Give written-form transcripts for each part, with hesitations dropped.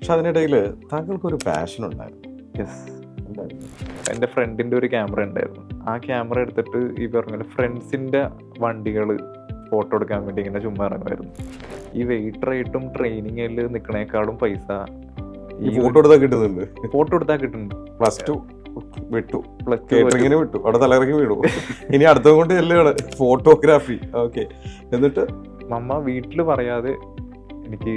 പക്ഷെ അതിനിടയിൽ താങ്കൾക്കൊരു പാഷൻ ഉണ്ടായിരുന്നു. യെസ്. എന്തായിരുന്നു? എൻ്റെ ഫ്രണ്ടിൻ്റെ ഒരു ക്യാമറ ഉണ്ടായിരുന്നു. ആ ക്യാമറ എടുത്തിട്ട് ഈ പറഞ്ഞ ഫ്രണ്ട്സിൻ്റെ വണ്ടികൾ ഫോട്ടോ എടുക്കാൻ വേണ്ടി ഇങ്ങനെ ചുമ്മാ ഇറങ്ങുമായിരുന്നു. ഈ വെയിറ്ററായിട്ടും ട്രെയിനിങ്ങിൽ നിൽക്കണേക്കാളും പൈസ ഈ ഫോട്ടോ എടുത്താൽ കിട്ടുന്നുണ്ട്. ഫോട്ടോ എടുത്താൽ കിട്ടുന്നുണ്ട്. +2 വിട്ടു, പ്ലസ് ടു കേറ്ററിങ്ങിന് വിട്ടു, അവിടെ തലയിറങ്ങി വീണു. ഇനി അടുത്തത് കൊണ്ട് ചെല്ലുകയാണ് ഫോട്ടോഗ്രാഫി. ഓക്കെ, എന്നിട്ട് മമ്മ വീട്ടിൽ പറയാതെ എനിക്ക്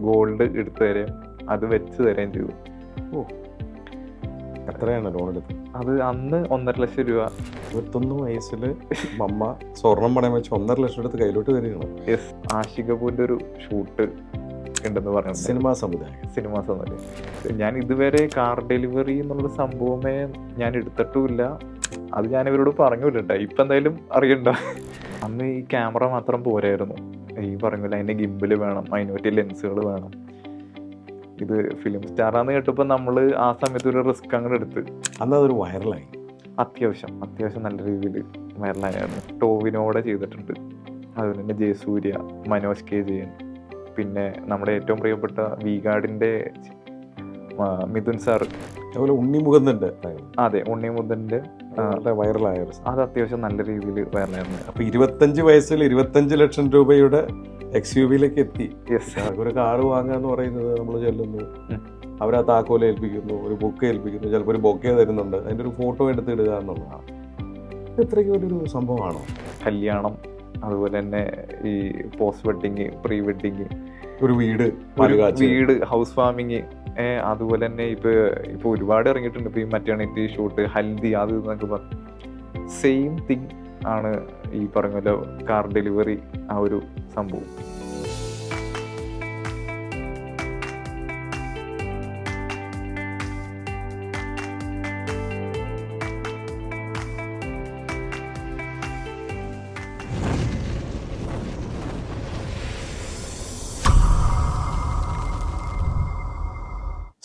ഗോൾഡ് എടുത്തു തരുകയും അത് വെച്ച് തരുകയും ചെയ്തു. എത്രയാണ് ലോൺ എടുത്തത്? അത് അന്ന് 1.5 ലക്ഷം രൂപ. 21 വയസ്സിൽ മമ്മ സ്വർണം പണയം വെച്ച് 1.5 ലക്ഷം എടുത്ത് കയ്യിലോട്ട് തരികയാണ്. യെസ്. ആഷിക് കപൂറിന്റെ ഒരു ഷൂട്ട് ഉണ്ടെന്ന് പറയുന്നത്. സിനിമാ സംവിധായകൻ. സിനിമാ സമയം ഞാൻ ഇതുവരെ കാർ ഡെലിവറി എന്നുള്ളൊരു സംഭവമേ ഞാൻ എടുത്തിട്ടുമില്ല. അത് ഞാൻ ഇവരോട് പറഞ്ഞില്ല. ഇപ്പം എന്തായാലും അറിയണ്ട. അന്ന് ഈ ക്യാമറ മാത്രം പോരായിരുന്നു. ഈ പറഞ്ഞില്ല, അതിൻ്റെ ഗിംബിൾ വേണം, അതിന് പറ്റിയ ലെൻസുകൾ വേണം. ഇത് ഫിലിം സ്റ്റാറാന്ന് കേട്ടപ്പോൾ നമ്മൾ ആ സമയത്ത് ഒരു റിസ്ക് അങ്ങനെ എടുത്ത്. അന്ന് അതൊരു വൈറലായി. അത്യാവശ്യം നല്ല രീതിയിൽ വൈറലായിരുന്നു. ടോവിനോടെ ചെയ്തിട്ടുണ്ട്. അതുപോലെ തന്നെ ജയസൂര്യ, മനോജ് കെ ജയൻ, പിന്നെ നമ്മുടെ ഏറ്റവും പ്രിയപ്പെട്ട വീഗാർഡിൻ്റെ മിഥുൻ സാർ, അതുപോലെ ഉണ്ണിമുകുന്ദൻ്റെ. അതെ, ഉണ്ണിമുകുന്ദൻ്റെ വൈറലായ. അത് അത്യാവശ്യം നല്ല രീതിയിൽ വൈറലായിരുന്നു. അപ്പൊ 25 വയസ്സിൽ 25 ലക്ഷം രൂപയുടെ XUV-യിലേക്ക് എത്തി. യെസ്. ഒരു കാറ് വാങ്ങുക എന്ന് പറയുന്നത്, നമ്മൾ ചെല്ലുന്നു, അവരാ താക്കോല ഏൽപ്പിക്കുന്നു, ഒരു ബൊക്കെ ഏൽപ്പിക്കുന്നു, ചിലപ്പോൾ ഒരു ബൊക്കെ തരുന്നുണ്ട്, അതിൻ്റെ ഒരു ഫോട്ടോ എടുത്ത് ഇടുക എന്നുള്ളതാണ്. ഇത്രയ്ക്ക് വലിയൊരു സംഭവമാണോ? കല്യാണം, അതുപോലെ തന്നെ ഈ പോസ്റ്റ് വെഡിങ്, പ്രീ വെഡിങ്, ഒരു വീട്, ഹൗസ് വാമിങ്, അതുപോലെ തന്നെ ഇപ്പൊ ഒരുപാട് ഇറങ്ങിയിട്ടുണ്ട്. ഇപ്പൊ ഈ മറ്റേണിറ്റി ഷൂട്ട്, ഹൽദി, അത് എന്നൊക്കെ പറഞ്ഞു. സെയിം തിങ് ആണ് ഈ പറഞ്ഞ പോലെ കാർ ഡെലിവറി, ആ ഒരു സംഭവം.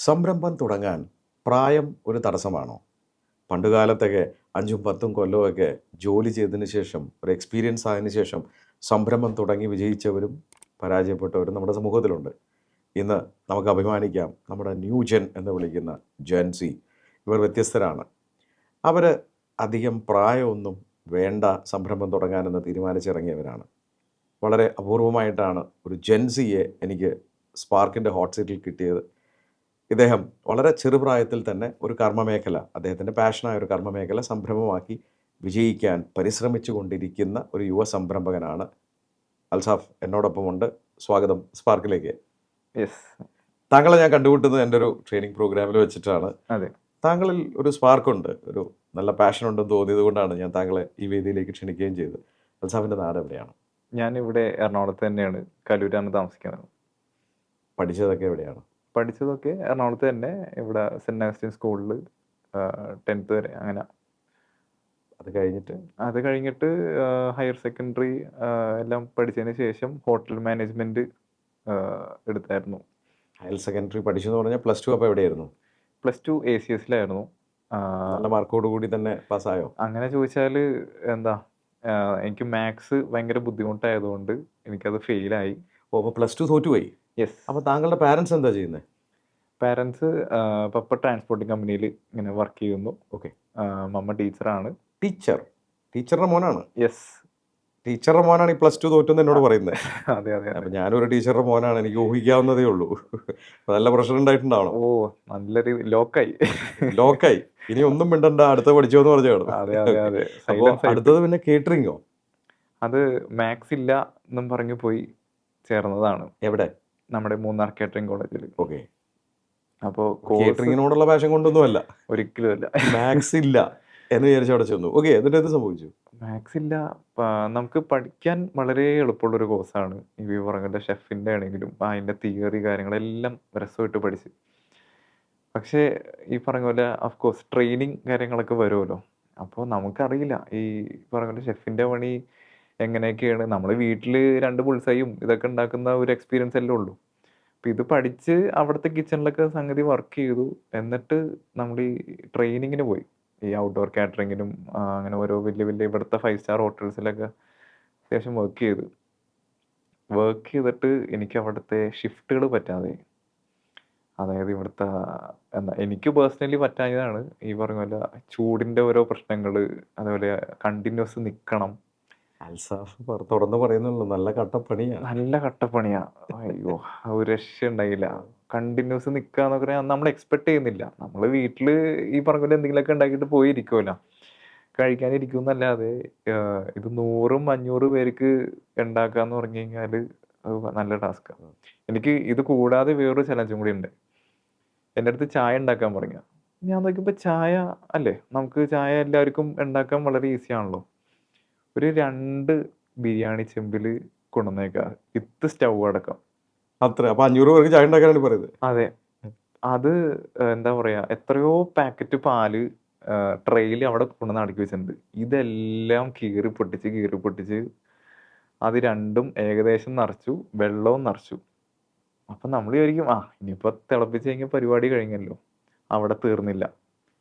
സംരംഭം തുടങ്ങാൻ പ്രായം ഒരു തടസ്സമാണോ? പണ്ടുകാലത്തൊക്കെ 5ഉം 10ഉം കൊല്ലമൊക്കെ ജോലി ചെയ്തതിന് ശേഷം, ഒരു എക്സ്പീരിയൻസ് ആയതിനു ശേഷം സംരംഭം തുടങ്ങി വിജയിച്ചവരും പരാജയപ്പെട്ടവരും നമ്മുടെ സമൂഹത്തിലുണ്ട്. ഇന്ന് നമുക്ക് അഭിമാനിക്കാം, നമ്മുടെ ന്യൂ ജെൻ എന്ന് വിളിക്കുന്ന ജെൻസി, ഇവർ വ്യത്യസ്തരാണ്. അവർ അധികം പ്രായമൊന്നും വേണ്ട സംരംഭം തുടങ്ങാനെന്ന് തീരുമാനിച്ചിറങ്ങിയവരാണ്. വളരെ അപൂർവമായിട്ടാണ് ഒരു ജെൻസിയെ എനിക്ക് സ്പാർക്കിൻ്റെ ഹോട്ട് സീറ്റിൽ കിട്ടിയത്. ഇദ്ദേഹം വളരെ ചെറുപ്രായത്തിൽ തന്നെ ഒരു കർമ്മമേഖല, അദ്ദേഹത്തിൻ്റെ പാഷനായ ഒരു കർമ്മമേഖല സംരംഭമാക്കി വിജയിക്കാൻ പരിശ്രമിച്ചു കൊണ്ടിരിക്കുന്ന ഒരു യുവ സംരംഭകനാണ് അൽസാഫ്. എന്നോടൊപ്പമുണ്ട്. സ്വാഗതം സ്പാർക്കിലേക്ക്. യെസ്. താങ്കളെ ഞാൻ കണ്ടുമുട്ടുന്നത് എൻ്റെ ഒരു ട്രെയിനിങ് പ്രോഗ്രാമിൽ വെച്ചിട്ടാണ്. അതെ. താങ്കളിൽ ഒരു സ്പാർക്കുണ്ട്, ഒരു നല്ല പാഷൻ ഉണ്ടെന്ന് തോന്നിയത് കൊണ്ടാണ് ഞാൻ താങ്കളെ ഈ വേദിയിലേക്ക് ക്ഷണിക്കുകയും ചെയ്തത്. അൽസാഫിൻ്റെ നാട് എവിടെയാണ്? ഞാനിവിടെ എറണാകുളത്ത് തന്നെയാണ്, കലൂരാണ് താമസിക്കുന്നത്. പഠിച്ചതൊക്കെ എവിടെയാണ്? പഠിച്ചതൊക്കെ എറണാകുളത്ത് തന്നെ, ഇവിടെ സെൻറ് അഗസ്റ്റിൻ സ്കൂളിൽ 10th വരെ. അങ്ങനെ അത് കഴിഞ്ഞിട്ട് ഹയർ സെക്കൻഡറി എല്ലാം പഠിച്ചതിന് ശേഷം ഹോട്ടൽ മാനേജ്മെന്റ് എടുത്തായിരുന്നു. ഹയർ സെക്കൻഡറി പഠിച്ചെന്ന് പറഞ്ഞാൽ +2 അപ്പോൾ എവിടെയായിരുന്നു? +2 ACS-ലായിരുന്നു. നല്ല മാർക്കോട് കൂടി തന്നെ പാസ്സായോ? അങ്ങനെ ചോദിച്ചാൽ എന്താ, എനിക്ക് മാത്സ് ഭയങ്കര ബുദ്ധിമുട്ടായതുകൊണ്ട് എനിക്കത് ഫെയിലായി. അപ്പോൾ +2 തോറ്റുപോയി. യെസ്. അപ്പോൾ താങ്കളുടെ പാരൻസ് എന്താ ചെയ്യുന്നത്? പാരൻസ് പപ്പ ട്രാൻസ്പോർട്ടിംഗ് കമ്പനിയിൽ ഇങ്ങനെ വർക്ക് ചെയ്യുന്നു. ഓക്കെ. മമ്മ ടീച്ചറാണ്. ടീച്ചറുടെ മോനാണ്? യെസ്. ടീച്ചറുടെ മോനാണ് ഈ +2 തോറ്റെന്ന് എന്നോട് പറയുന്നത്. അതെ. അപ്പം ഞാനൊരു ടീച്ചറുടെ മോനാണ്, എനിക്ക് ഊഹിക്കാവുന്നതേ ഉള്ളൂ. നല്ല പ്രഷർ ഉണ്ടായിട്ടുണ്ടാവണം. ഓ, നല്ല രീതി ലോക്കായി. ഇനി ഒന്നും മിണ്ടണ്ട, അടുത്ത പഠിച്ചോന്ന് പറഞ്ഞാണ്. അതെ. അപ്പോൾ അടുത്തത് പിന്നെ കേറ്ററിങ്ങോ? അത് മാത്സ് ഇല്ല എന്നും പറഞ്ഞു പോയി ചേർന്നതാണ്. എവിടെ? നമ്മുടെ മൂന്നാർ കേറ്ററിംഗ് കോളേജിൽ. ഓക്കെ. അപ്പോൾ കേറ്ററിങ്ങിനോടുള്ള പാഷൻ കൊണ്ടൊന്നുമല്ല, ഒരിക്കലും അല്ല. മാത്സ് ഇല്ല എന്ന് വിചാരിച്ചു അവിടെ ചെന്നു. ഓക്കെ, എന്നിട്ട് എന്ത് സംഭവിച്ചു? മാത്സ് ഇല്ല. നമുക്ക് പഠിക്കാൻ വളരെ എളുപ്പമുള്ളൊരു കോഴ്സാണ് ഈ പറഞ്ഞ ഷെഫിൻ്റെ ആണെങ്കിലും അതിൻ്റെ തിയറി കാര്യങ്ങളെല്ലാം രസമായിട്ട് പഠിച്ച്. പക്ഷേ ഈ പറഞ്ഞ പോലെ അഫ്കോഴ്സ് ട്രെയിനിങ് കാര്യങ്ങളൊക്കെ വരുമല്ലോ. അപ്പോൾ നമുക്കറിയില്ല ഈ പറഞ്ഞ പോലെ ഷെഫിൻ്റെ പണി എങ്ങനെയൊക്കെയാണ്. നമ്മൾ വീട്ടിൽ 2 ബുൾസൈയും ഇതൊക്കെ ഉണ്ടാക്കുന്ന ഒരു എക്സ്പീരിയൻസ് എല്ലാം ഉള്ളൂ. അപ്പം ഇത് പഠിച്ച് അവിടുത്തെ കിച്ചണിലൊക്കെ സംഗതി വർക്ക് ചെയ്തു. എന്നിട്ട് നമ്മൾ ഈ ട്രെയിനിങ്ങിന് പോയി, ഈ ഔട്ട്ഡോർ കാറ്ററിങ്ങിനും അങ്ങനെ ഓരോ വലിയ ഇവിടുത്തെ 5 സ്റ്റാർ ഹോട്ടൽസിലൊക്കെ അത്യാവശ്യം വർക്ക് ചെയ്തിട്ട് എനിക്ക് അവിടുത്തെ ഷിഫ്റ്റുകൾ പറ്റാതെ. അതായത് ഇവിടുത്തെ എന്താ എനിക്ക് പേഴ്സണലി പറ്റാഞ്ഞതാണ് ഈ പറഞ്ഞ പോലെ ചൂടിന്റെ ഓരോ പ്രശ്നങ്ങൾ, അതുപോലെ കണ്ടിന്യൂസ് നിൽക്കണം. അൽസാഫ് തുറന്ന് പറയുന്നുള്ളൂ, നല്ല കട്ടപ്പണിയാ. നല്ല കട്ടപ്പണിയാ. അയ്യോ! ഒരു രക്ഷയുണ്ടായില്ല. കണ്ടിന്യൂസ് നിക്കാന്നൊക്കെ പറഞ്ഞാ നമ്മൾ എക്സ്പെക്ട് ചെയ്യുന്നില്ല. നമ്മള് വീട്ടില് ഈ പറഞ്ഞ പോലെ എന്തെങ്കിലുമൊക്കെ ഉണ്ടാക്കിയിട്ട് പോയി ഇരിക്കുമല്ലോ. കഴിക്കാനിരിക്കുന്നല്ലാതെ ഇത് 100ഉം 500 പേർക്ക് ഉണ്ടാക്കാന്ന് പറഞ്ഞു കഴിഞ്ഞാല് അത് നല്ല ടാസ്ക്കാ. എനിക്ക് ഇത് കൂടാതെ വേറൊരു ചലഞ്ചും കൂടി ഉണ്ട്. എൻ്റെ അടുത്ത് ചായ ഉണ്ടാക്കാൻ പറഞ്ഞു. ഞാൻ നോക്കിയപ്പോൾ ചായ അല്ലേ, നമുക്ക് ചായ എല്ലാവർക്കും ഉണ്ടാക്കാൻ വളരെ ഈസി ആണല്ലോ. ഒരു 2 ബിരിയാണി ചെമ്പില് കൊണ്ടുവന്നേക്കുക വിത്ത് സ്റ്റൗ അടക്കം. അത്ര അപ്പൊ 500 പേർക്ക് ചായ ഉണ്ടാക്കാനാണ് പറയുന്നത്. അതെ. അത് എന്താ പറയാ, എത്രയോ പാക്കറ്റ് പാല് ട്രെയിൽ അവിടെ കൊണ്ടുവന്ന് അടുക്കി വെച്ചിട്ടുണ്ട്. ഇതെല്ലാം കീറി പൊട്ടിച്ച് അത് രണ്ടും ഏകദേശം നിറച്ചു, വെള്ളവും നിറച്ചു. അപ്പൊ നമ്മൾ വിചാരിക്കും ഇനിയിപ്പോ തിളപ്പിച്ച് കഴിഞ്ഞാൽ പരിപാടി കഴിഞ്ഞല്ലോ. അവിടെ തീർന്നില്ല.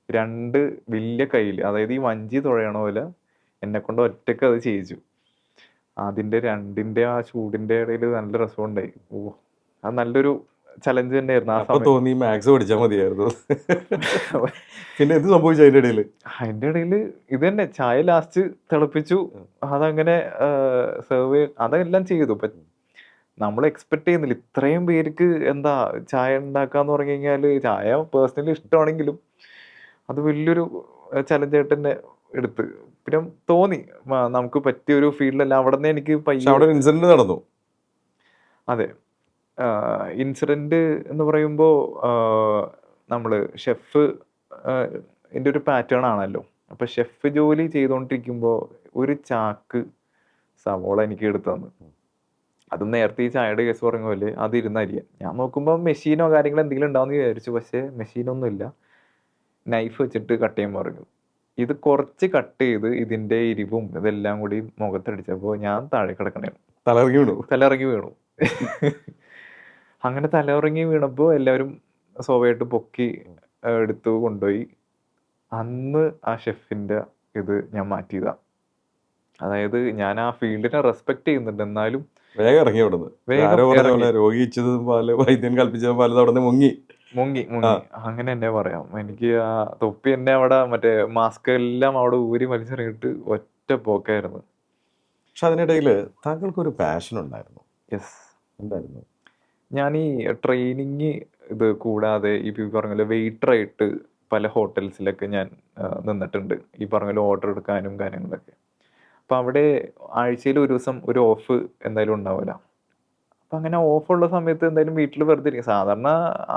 2 വലിയ കയ്യില്, അതായത് ഈ വഞ്ചി തുഴയണ പോലെ എന്നെ കൊണ്ട് ഒറ്റക്ക് അത് ചെയ്യിച്ചു. അതിന്റെ 2ന്റെ ആ ചൂടിന്റെ ഇടയിൽ നല്ല രസമുണ്ടായി. അത് നല്ലൊരു ചലഞ്ച് തന്നെയായിരുന്നു ആ അപ്പൊ സമയം. തോന്നി മാക്സ് പഠിച്ചാൽ മതിയായിരുന്നു. പിന്നെ എന്ത് സംഭവിച്ചു അതിന്റെ ഇടയിൽ? അതിന്റെ ഇടയിൽ ഇത് തന്നെ, ചായ ലാസ്റ്റ് തിളപ്പിച്ചു, അതങ്ങനെ സെർവ് അതെല്ലാം ചെയ്തു. നമ്മൾ എക്സ്പെക്ട് ചെയ്യുന്നില്ല ഇത്രയും പേർക്ക് എന്താ ചായ ഉണ്ടാക്കാന്ന് പറഞ്ഞു കഴിഞ്ഞാല്. ചായ പേഴ്സണലി ഇഷ്ടമാണെങ്കിലും അത് വലിയൊരു ചലഞ്ചായിട്ട് തന്നെ എടുത്ത്. പിന്നെ തോന്നി നമുക്ക് പറ്റിയ ഒരു ഫീൽഡല്ല. അവിടെ നിന്ന് എനിക്ക് പക്ഷെ അവിടെ ഇൻസിഡന്റ് നടന്നു. അതെ. ഇൻസിഡന്റ് എന്ന് പറയുമ്പോ നമ്മള് ഷെഫ് ന്റെ ഒരു പാറ്റേൺ ആണല്ലോ. അപ്പൊ ഷെഫ് ജോലി ചെയ്തുകൊണ്ടിരിക്കുമ്പോ ഒരു ചാക്ക് സവോള എനിക്ക് എടുത്തു തന്നു. അതും നേരത്തെ ഈ ചായയുടെ കേസ് പറഞ്ഞ പോലെ അത് ഇരുന്നരിയാൻ. ഞാൻ നോക്കുമ്പോൾ മെഷീനോ കാര്യങ്ങളോ എന്തെങ്കിലും ഉണ്ടാവുമെന്ന് വിചാരിച്ചു. പക്ഷെ മെഷീനൊന്നും ഇല്ല. നൈഫ് വെച്ചിട്ട് കട്ട് ചെയ്യാൻ പറഞ്ഞു. ഇത് കുറച്ച് കട്ട് ചെയ്ത് ഇതിന്റെ എരിവും ഇതെല്ലാം കൂടി മുഖത്തടിച്ചപ്പോ ഞാൻ താഴെ കിടക്കണേ, തലയിറങ്ങി വീണു. തലയിറങ്ങി വീണു. അങ്ങനെ തലയിറങ്ങി വീണപ്പോ എല്ലാവരും സ്വാഭാവികമായിട്ട് പൊക്കി എടുത്തു കൊണ്ടുപോയി. അന്ന് ആ ഷെഫിന്റെ ഇത് ഞാൻ മാറ്റിയതാ. അതായത് ഞാൻ ആ ഫീൽഡിനെ റെസ്പെക്ട് ചെയ്യുന്നുണ്ട്, എന്നാലും വേഗം ഇറങ്ങി അവിടുന്ന്. ആരോ പറഞ്ഞ പോലെ രോഗിച്ചതും പോലെ വൈദ്യൻ കൽപ്പിച്ചതും പോലെ അവിടെ നിന്ന് മുങ്ങി. അങ്ങനെ തന്നെ പറയാം. എനിക്ക് ആ തൊപ്പി എന്നെ അവിടെ മറ്റേ മാസ്ക് എല്ലാം അവിടെ ഊരി വലിച്ചെറിഞ്ഞിട്ട് ഒറ്റ പോക്കായിരുന്നു. പക്ഷെ അതിനിടയില് താങ്കൾക്കൊരു പാഷൻ ഉണ്ടായിരുന്നു. യെസ്. എന്തായിരുന്നു? ഞാൻ ഈ ട്രെയിനിങ് ഇത് കൂടാതെ ഈ പറഞ്ഞ പോലെ വെയിറ്ററായിട്ട് പല ഹോട്ടൽസിലൊക്കെ ഞാൻ നിന്നിട്ടുണ്ട്. ഈ പറഞ്ഞ പോലെ ഓർഡർ എടുക്കാനും കാര്യങ്ങളൊക്കെ. അപ്പൊ അവിടെ ആഴ്ചയിൽ ഒരു ദിവസം ഒരു ഓഫ് എന്തായാലും ഉണ്ടാവില്ല. അപ്പൊ അങ്ങനെ ഓഫുള്ള സമയത്ത് എന്തായാലും വീട്ടിൽ വെറുതെ ഇരിക്കും. സാധാരണ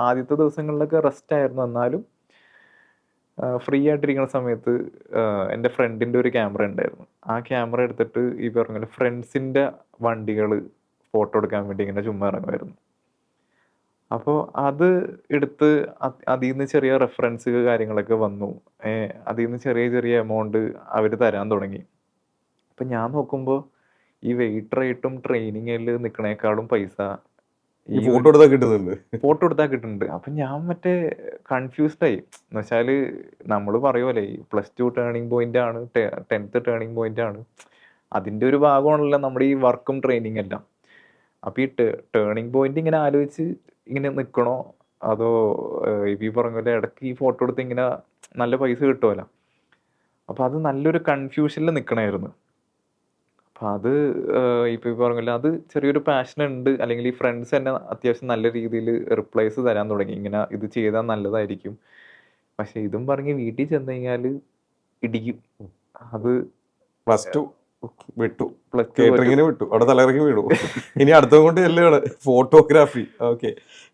ആദ്യത്തെ ദിവസങ്ങളിലൊക്കെ റെസ്റ്റ് ആയിരുന്നു. എന്നാലും ഫ്രീ ആയിട്ടിരിക്കുന്ന സമയത്ത് എൻ്റെ ഫ്രണ്ടിന്റെ ഒരു ക്യാമറ ഉണ്ടായിരുന്നു. ആ ക്യാമറ എടുത്തിട്ട് ഈ പറഞ്ഞ പോലെ ഫ്രണ്ട്സിന്റെ വണ്ടികൾ ഫോട്ടോ എടുക്കാൻ വേണ്ടി ഇങ്ങനെ ചുമ്മാ ഇറങ്ങുമായിരുന്നു. അപ്പോൾ അത് എടുത്ത് അതിൽ നിന്ന് ചെറിയ റെഫറൻസ് കാര്യങ്ങളൊക്കെ വന്നു. അതിൽ നിന്ന് ചെറിയ ചെറിയ എമൗണ്ട് അവർ തരാൻ തുടങ്ങി. അപ്പൊ ഞാൻ നോക്കുമ്പോൾ ഈ വെയിറ്ററായിട്ടും ട്രെയിനിങ്ങിൽ നിൽക്കണേക്കാളും പൈസ ഈ ഫോട്ടോ എടുത്താൽ കിട്ടുന്നുണ്ട്. ഫോട്ടോ എടുത്താൽ കിട്ടുന്നുണ്ട്. അപ്പൊ ഞാൻ മറ്റേ കൺഫ്യൂസ്ഡ് ആയി. എന്ന് വെച്ചാല് നമ്മൾ പറയുമല്ലേ ഈ +2 ടേണിംഗ് പോയിന്റ് ആണ്, 10th ടേണിംഗ് പോയിന്റ് ആണ്. അതിന്റെ ഒരു ഭാഗമാണല്ലോ നമ്മുടെ ഈ വർക്കും ട്രെയിനിങ് എല്ലാം. അപ്പൊ ഈ ടേണിംഗ് പോയിന്റ് ഇങ്ങനെ ആലോചിച്ച് ഇങ്ങനെ നിൽക്കണോ, അതോ ഈ പറഞ്ഞ പോലെ ഇടയ്ക്ക് ഈ ഫോട്ടോ എടുത്ത് ഇങ്ങനെ നല്ല പൈസ കിട്ടുമല്ലോ. അപ്പൊ അത് നല്ലൊരു കൺഫ്യൂഷനിൽ നിൽക്കണായിരുന്നു. അപ്പൊ അത് ഇപ്പൊ പറഞ്ഞില്ല, അത് ചെറിയൊരു പാഷൻ ഉണ്ട്. അല്ലെങ്കിൽ ഈ ഫ്രണ്ട്സ് തന്നെ അത്യാവശ്യം നല്ല രീതിയിൽ റിപ്ലൈസ് തരാൻ തുടങ്ങി, ഇങ്ങനെ ഇത് ചെയ്താൽ നല്ലതായിരിക്കും. പക്ഷെ ഇതും പറഞ്ഞ് വീട്ടിൽ ചെന്ന് കഴിഞ്ഞാല് ഇടിക്കും. അത് +2 വിട്ടു, +2 കേറ്ററിങ്ങിന് വിട്ടു, അവിടെ തലയിറങ്ങി വീണു. ഇനി അടുത്തത് കൊണ്ട് ചെല്ലുകയാണ് ഫോട്ടോഗ്രാഫി. ഓക്കെ.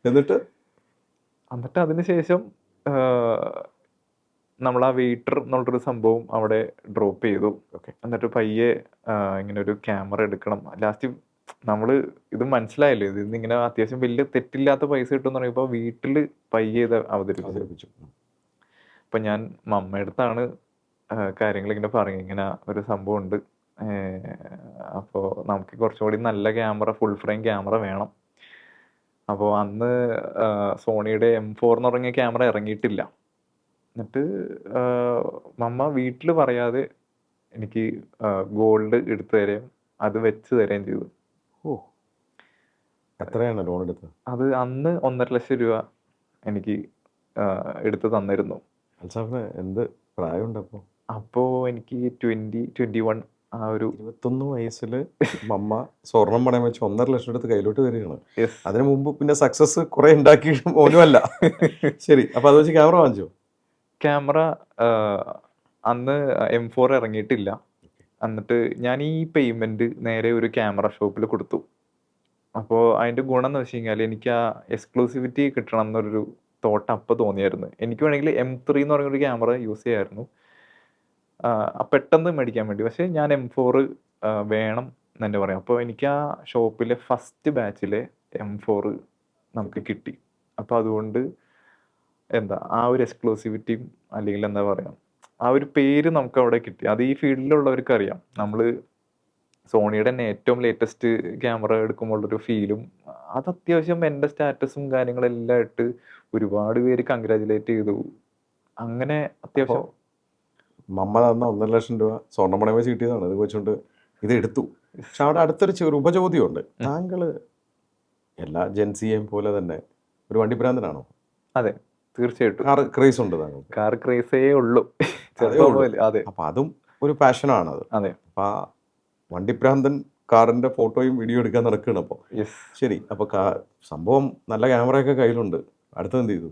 എന്നിട്ട് അതിനുശേഷം നമ്മൾ ആ വെയിറ്റർ എന്നുള്ളൊരു സംഭവം അവിടെ ഡ്രോപ്പ് ചെയ്തു. എന്നിട്ട് പയ്യെ ഇങ്ങനെ ഒരു ക്യാമറ എടുക്കണം. ലാസ്റ്റ് നമ്മള് ഇത് മനസ്സിലായല്ലോ, ഇത് ഇങ്ങനെ അത്യാവശ്യം വലിയ തെറ്റില്ലാത്ത പൈസ കിട്ടുമെന്ന് പറയുമ്പോൾ വീട്ടില് പയ്യെ ഇത് അവതരിപ്പിച്ചു. അപ്പൊ ഞാൻ മമ്മയടുത്താണ് കാര്യങ്ങൾ ഇങ്ങനെ പറഞ്ഞു, ഇങ്ങനെ ഒരു സംഭവം ഉണ്ട്. അപ്പോൾ നമുക്ക് കുറച്ചുകൂടി നല്ല ക്യാമറ, ഫുൾ ഫ്രെയിം ക്യാമറ വേണം. അപ്പോൾ അന്ന് സോണിയുടെ M4 എന്ന് പറഞ്ഞ ക്യാമറ ഇറങ്ങിയിട്ടില്ല. എന്നിട്ട് മമ്മ വീട്ടിൽ പറയാതെ എനിക്ക് ഗോൾഡ് എടുത്തു തരുകയും അത് വെച്ച് തരുകയും ചെയ്തു. എത്രയാണ് ലോൺ എടുത്തത്? അത് അന്ന് 1.5 ലക്ഷം രൂപ എനിക്ക് എടുത്ത് തന്നിരുന്നു. അൽസാഫിന് എന്ത് പ്രായമുണ്ട് അപ്പോൾ? അപ്പോൾ എനിക്ക് 21 ആ ഒരു 21 വയസ്സിൽ മമ്മ സ്വർണം പണയം വെച്ച് 1.5 ലക്ഷം എടുത്ത് കയ്യിലോട്ട് വരികയാണ്. യെസ്. അതിനു മുമ്പ് പിന്നെ സക്സസ് കുറെ ഉണ്ടാക്കി മോനുമല്ല. ശരി, അപ്പൊ അത് വെച്ച് ക്യാമറ വാങ്ങിച്ചു. ക്യാമറ അന്ന് M4 ഇറങ്ങിയിട്ടില്ല. എന്നിട്ട് ഞാൻ ഈ പേയ്മെന്റ് നേരെ ഒരു ക്യാമറ ഷോപ്പിൽ കൊടുത്തു. അപ്പോൾ അതിന്റെ ഗുണം എന്ന് വെച്ച് കഴിഞ്ഞാൽ എനിക്ക് ആ എക്സ്ക്ലൂസിവിറ്റി കിട്ടണം എന്നൊരു തോട്ട് അപ്പം തോന്നിയായിരുന്നു. എനിക്ക് വേണമെങ്കിൽ M3 എന്ന് പറഞ്ഞൊരു ക്യാമറ യൂസ് ചെയ്യായിരുന്നു പെട്ടെന്ന് മേടിക്കാൻ വേണ്ടി. പക്ഷേ ഞാൻ M4 വേണം എന്ന് തന്നെ പറയാം. അപ്പോൾ എനിക്ക് ആ ഷോപ്പിലെ ഫസ്റ്റ് ബാച്ചിലെ M4 നമുക്ക് കിട്ടി. അപ്പോൾ അതുകൊണ്ട് എന്താ ആ ഒരു എക്സ്ക്ലൂസിവിറ്റിയും അല്ലെങ്കിൽ എന്താ പറയുക ആ ഒരു പേര് നമുക്ക് അവിടെ കിട്ടി. അത് ഈ ഫീൽഡിലുള്ളവർക്ക് അറിയാം. നമ്മൾ സോണിയുടെ തന്നെ ഏറ്റവും ലേറ്റസ്റ്റ് ക്യാമറ എടുക്കുമ്പോഴുള്ളൊരു ഫീലും അത് അത്യാവശ്യം എൻ്റെ സ്റ്റാറ്റസും കാര്യങ്ങളെല്ലാം ഇട്ട് ഒരുപാട് പേര് കൺഗ്രാജുലേറ്റ് ചെയ്തു. അങ്ങനെ അത്യാവശ്യം മമ്മ തന്ന 1.5 ലക്ഷം രൂപ സ്വർണ്ണം പണയം വെച്ച് കിട്ടിയതാണ്. ഇത് വെച്ചുകൊണ്ട് ഇത് എടുത്തു. പക്ഷെ അവിടെ അടുത്തൊരു ഉപചോദ്യമുണ്ട്. താങ്കൾ എല്ലാ ജെൻസിയെയും പോലെ തന്നെ ഒരു വണ്ടിഭ്രാന്തനാണോ? അതെ, തീർച്ചയായിട്ടും. കാർ ക്രേസ് ഉണ്ട് താങ്കൾ? കാർ ക്രേസേ ഉള്ളൂ. അതെ, അപ്പൊ അതും ഒരു പാഷനാണത്. അതെ. അപ്പൊ ആ വണ്ടിഭ്രാന്തൻ കാറിന്റെ ഫോട്ടോയും വീഡിയോ എടുക്കാൻ നടക്കുകയാണ്. അപ്പോൾ ശരി, അപ്പൊ സംഭവം നല്ല ക്യാമറയൊക്കെ കയ്യിലുണ്ട്. അടുത്തെന്ത് ചെയ്തു?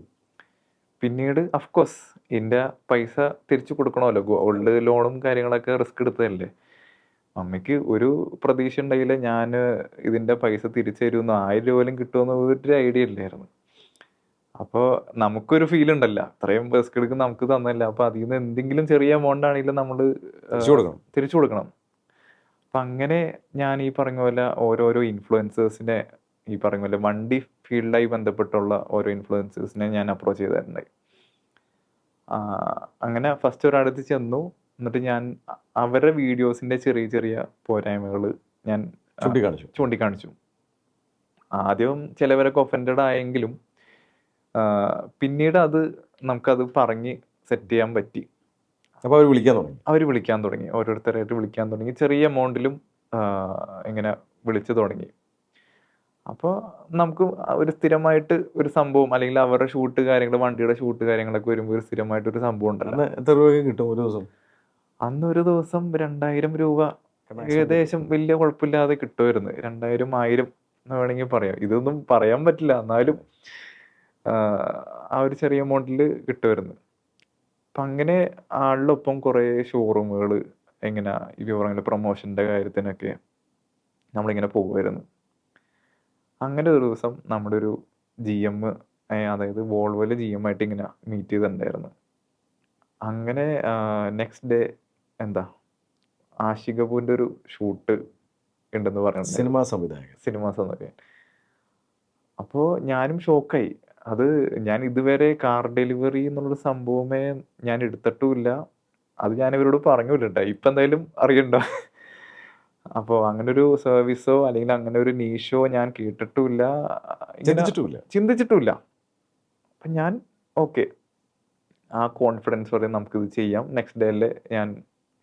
പിന്നീട് അഫ്കോഴ്സ് എൻ്റെ പൈസ തിരിച്ചു കൊടുക്കണമല്ലോ. ഗോൾഡ് ലോണും കാര്യങ്ങളൊക്കെ റിസ്ക് എടുത്തതല്ലേ. അമ്മയ്ക്ക് ഒരു പ്രതീക്ഷ ഉണ്ടായില്ല ഞാൻ ഇതിൻ്റെ പൈസ തിരിച്ചു തരുമെന്ന്. 1000 രൂപ പോലും കിട്ടുമെന്ന് ഒരു ഐഡിയ ഇല്ലായിരുന്നു. അപ്പോൾ നമുക്കൊരു ഫീൽ ഉണ്ടല്ലോ, അത്രയും റിസ്ക് എടുക്കുന്ന നമുക്ക് തന്നല്ല. അപ്പോൾ അതിൽ നിന്ന് എന്തെങ്കിലും ചെറിയ എമൗണ്ട് ആണെങ്കിലും നമ്മൾ തിരിച്ചു കൊടുക്കണം. അപ്പം അങ്ങനെ ഞാൻ ഈ പറഞ്ഞ പോലെ ഓരോരോ ഇൻഫ്ലുവൻസേഴ്സിനെ ഈ പറഞ്ഞ പോലെ വണ്ടി ഫീൽഡായി ബന്ധപ്പെട്ടുള്ള ഓരോ ഇൻഫ്ലുവൻസേഴ്സിനെ ഞാൻ അപ്രോച്ച് ചെയ്തിട്ടുണ്ടായി. അങ്ങനെ ഫസ്റ്റ് ഒരാളടുത്ത് ചെന്നു. എന്നിട്ട് ഞാൻ അവരുടെ വീഡിയോസിൻ്റെ ചെറിയ ചെറിയ പോരായ്മകൾ ഞാൻ ചൂണ്ടിക്കാണിച്ചു. ആദ്യം ചിലവരൊക്കെ ഒഫൻഡഡ് ആയെങ്കിലും പിന്നീട് നമുക്കത് പറഞ്ഞ് സെറ്റ് ചെയ്യാൻ പറ്റി. അപ്പോൾ അവർ വിളിക്കാൻ തുടങ്ങി ഓരോരുത്തരായിട്ട് വിളിക്കാൻ തുടങ്ങി. ചെറിയ എമൗണ്ടിലും ഇങ്ങനെ വിളിച്ചു തുടങ്ങി. അപ്പോൾ നമുക്ക് ഒരു സ്ഥിരമായിട്ട് ഒരു സംഭവം അല്ലെങ്കിൽ അവരുടെ ഷൂട്ട് കാര്യങ്ങൾ വണ്ടിയുടെ ഷൂട്ട് കാര്യങ്ങളൊക്കെ വരുമ്പോൾ ഒരു സ്ഥിരമായിട്ടൊരു സംഭവം ഉണ്ടല്ലോ. എത്ര രൂപ കിട്ടും ഒരു ദിവസം? അന്ന് ഒരു ദിവസം 2000 രൂപ ഏകദേശം വലിയ കുഴപ്പമില്ലാതെ കിട്ടുമായിരുന്നു. 2000 1000 എന്ന് വേണമെങ്കിൽ പറയാം. ഇതൊന്നും പറയാൻ പറ്റില്ല, എന്നാലും ആ ഒരു ചെറിയ എമൗണ്ടിൽ കിട്ടുമായിരുന്നു. അപ്പം അങ്ങനെ ആളിലൊപ്പം കുറേ ഷോറൂമുകൾ എങ്ങനെ ഈ പറഞ്ഞ പ്രൊമോഷൻ്റെ കാര്യത്തിനൊക്കെ നമ്മളിങ്ങനെ പോകുമായിരുന്നു. അങ്ങനെ ഒരു ദിവസം നമ്മുടെ ഒരു GM, അതായത് വോൾവോയിലെ GM ആയിട്ട് ഇങ്ങനെ മീറ്റ് ചെയ്തിട്ടുണ്ടായിരുന്നു. അങ്ങനെ നെക്സ്റ്റ് ഡേ ആഷിക് കപൂറിൻ്റെ ഒരു ഷൂട്ട് ഉണ്ടെന്ന് പറയുന്നത്, സിനിമാ സംവിധായകൻ. അപ്പോൾ ഞാനും ഷോക്കായി. അത് ഞാൻ ഇതുവരെ കാർ ഡെലിവറി എന്നുള്ളൊരു സംഭവമേ ഞാൻ എടുത്തിട്ടുമില്ല. അത് ഞാൻ ഇവരോട് പറഞ്ഞില്ല കേട്ടോ. ഇപ്പം എന്തായാലും അറിയണ്ട. അപ്പോൾ അങ്ങനൊരു സർവീസോ അല്ലെങ്കിൽ അങ്ങനെ ഒരു നീഷോ ഞാൻ കേട്ടിട്ടുമില്ല, ചിന്തിച്ചിട്ടുമില്ല. അപ്പം ഞാൻ ഓക്കെ, ആ കോൺഫിഡൻസ് പറയും നമുക്കിത് ചെയ്യാം, നെക്സ്റ്റ് ഡേയിൽ ഞാൻ